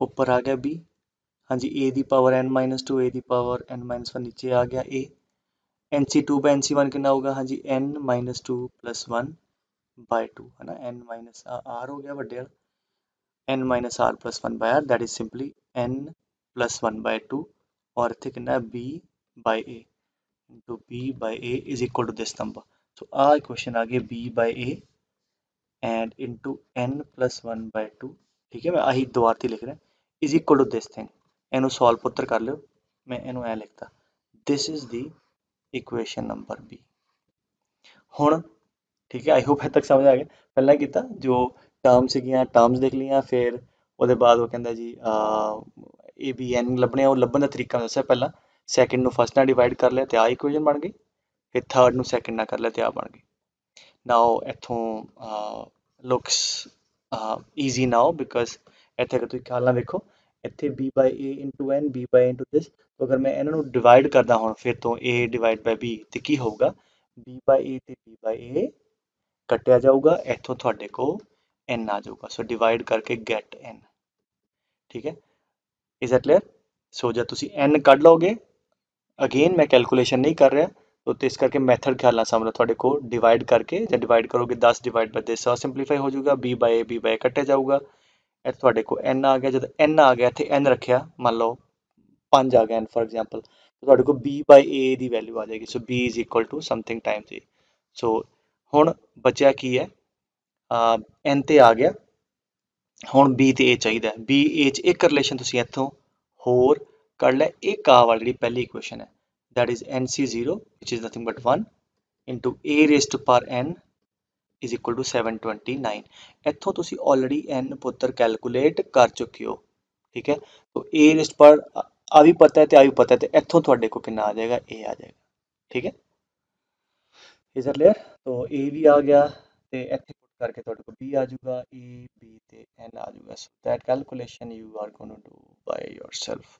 ਉੱਪਰ ਆ ਗਿਆ b, ਹਾਂਜੀ a ਦੀ ਪਾਵਰ n minus 2, a ਦੀ ਪਾਵਰ n minus 1, ਨੀਚੇ ਆ ਗਿਆ a, nc2 by nc1 ਕਿੰਨਾ ਹੋਊਗਾ, ਹਾਂਜੀ n minus 2 plus 1 by 2 है ना, n minus r हो गया ਵੱਡੇ ਵਾਲਾ, n minus r plus 1 by r, that is simply n plus 1 by 2, और ਇੱਥੇ ਕਿੰਨਾ b by a into b by a is equal to this number। so ਆ ਇਕੁਏਸ਼ਨ ਆ ਗਈ b by a and into n plus 1 by 2, ਠੀਕ ਹੈ। ਮੈਂ ਆਹੀ ਦੁਬਾਰਾ ਤੇ ਲਿਖ ਰਿਹਾ, is equal to this thing, ਇਹਨੂੰ ਸੋਲਵ ਪੁੱਤਰ ਕਰ ਲਿਓ। ਮੈਂ ਇਹਨੂੰ ਐ ਲਿਖਤਾ, this is the equation number b। ਹੁਣ ठीक है, आई होप हद तक समझ आ गया। पहला किया जो टर्म सीगियां टर्म्स देख लिया, फिर ਉਹਦੇ ਬਾਅਦ ਉਹ ਕਹਿੰਦਾ ਜੀ ए बी एन ਲੱਭਣੇ, ਉਹ ਲੱਭਣ ਦਾ ਤਰੀਕਾ ਦੱਸਿਆ ਪਹਿਲਾਂ। ਸੈਕਿੰਡ ਨੂੰ ਫਸਟ ਨਾਲ ਡਿਵਾਈਡ ਕਰ ਲਿਆ ਤੇ ਆ ਇਕੁਏਸ਼ਨ ਬਣ ਗਈ, ਫਿਰ ਥਰਡ ਨੂੰ ਸੈਕਿੰਡ ਨਾਲ ਕਰ ਲਿਆ ਤੇ ਆ ਬਣ ਗਈ। ਨਾਓ ਇੱਥੋਂ ਲੁਕਸ ਈਜ਼ੀ ਨਾਓ, ਬਿਕਾਜ਼ ਇੱਥੇ ਅਗਰ ਤੁਸੀਂ ਖਿਆਲ ਨਾਲ ਵੇਖੋ, ਇੱਥੇ b by a into n, b by a into this, तो अगर मैं ਇਹਨਾਂ ਨੂੰ ਡਿਵਾਈਡ ਕਰਦਾ ਹੁਣ ਫਿਰ ਤੋਂ a ਡਿਵਾਈਡ ਬਾਈ b, ਤੇ ਕੀ ਹੋਊਗਾ, b by a ਤੇ b by a ਕੱਟਿਆ ਜਾਊਗਾ, ਇੱਥੋਂ ਤੁਹਾਡੇ ਕੋਲ n ਆ ਜਾਊਗਾ। ਸੋ ਡਿਵਾਈਡ ਕਰਕੇ ਗੈਟ n, ਠੀਕ ਹੈ। Is that clear? ਸੋ ਜਦ ਤੁਸੀਂ n ਕੱਢ ਲਓਗੇ, ਅਗੇਨ ਮੈਂ ਕੈਲਕੂਲੇਸ਼ਨ ਨਹੀਂ ਕਰ ਰਿਹਾ, तो ਇਸ ਕਰਕੇ ਮੈਥਡ ਖਿਆਲ ਨਾਲ ਸਮਝ ਲਓ। ਤੁਹਾਡੇ ਕੋਲ ਡਿਵਾਈਡ ਕਰਕੇ ਜਦ ਡਿਵਾਈਡ ਕਰੋਗੇ 10 ਡਿਵਾਈਡ ਬਾਈ 10 ਸਿੰਪਲੀਫਾਈ ਹੋ ਜਾਊਗਾ, b ਬਾਏ ਕੱਟਿਆ ਜਾਊਗਾ, ਇਹ ਤੁਹਾਡੇ ਕੋਲ n ਆ ਗਿਆ। ਜਦ n ਆ ਗਿਆ, ਇੱਥੇ n ਰੱਖਿਆ, ਮੰਨ ਲਓ 5 ਆ ਗਿਆ n ਫॉर एग्जांपल, ਤੁਹਾਡੇ ਕੋਲ b ਬਾਈ a ਦੀ ਵੈਲਿਊ ਆ ਜਾਏਗੀ। So b is equal to something times a। So ਹੁਣ ਬਚਿਆ ਕੀ ਹੈ, n ਤੇ ਆ ਗਿਆ, ਹੁਣ b ਤੇ a ਚਾਹੀਦਾ। b a 'ਚ ਇੱਕ ਰਿਲੇਸ਼ਨ ਤੁਸੀਂ ਇੱਥੋਂ ਹੋਰ ਕੱਢ ਲਿਆ, ਇੱਕ ਆ ਵਾਲੀ ਜਿਹੜੀ ਪਹਿਲੀ ਇਕੁਏਸ਼ਨ ਹੈ, that is nc0 which is nothing but 1 into a raised to power n is equal to 729। ਇੱਥੋਂ ਤੁਸੀਂ ਆਲਰੇਡੀ n ਪੁੱਤਰ ਕੈਲਕੂਲੇਟ ਕਰ ਚੁੱਕੇ ਹੋ, ਠੀਕ ਹੈ। तो a raised to power ਆ ਵੀ ਪਤਾ ਹੈ ਤੇ ਆ ਵੀ ਪਤਾ ਹੈ, ਤੇ ਇੱਥੋਂ ਤੁਹਾਡੇ ਕੋਲ ਕਿੰਨਾ ਆ ਜਾਏਗਾ, a ਆ ਜਾਏਗਾ, ਠੀਕ ਹੈ। Is clear? तो a ਵੀ ਆ ਗਿਆ ਤੇ ਇੱਥੇ ਪੁੱਟ ਕਰਕੇ ਤੁਹਾਡੇ ਕੋਲ b ਆ ਜਾਊਗਾ, a b ਤੇ n ਆ ਜਾਊਗਾ। So that calculation you are going to do by yourself.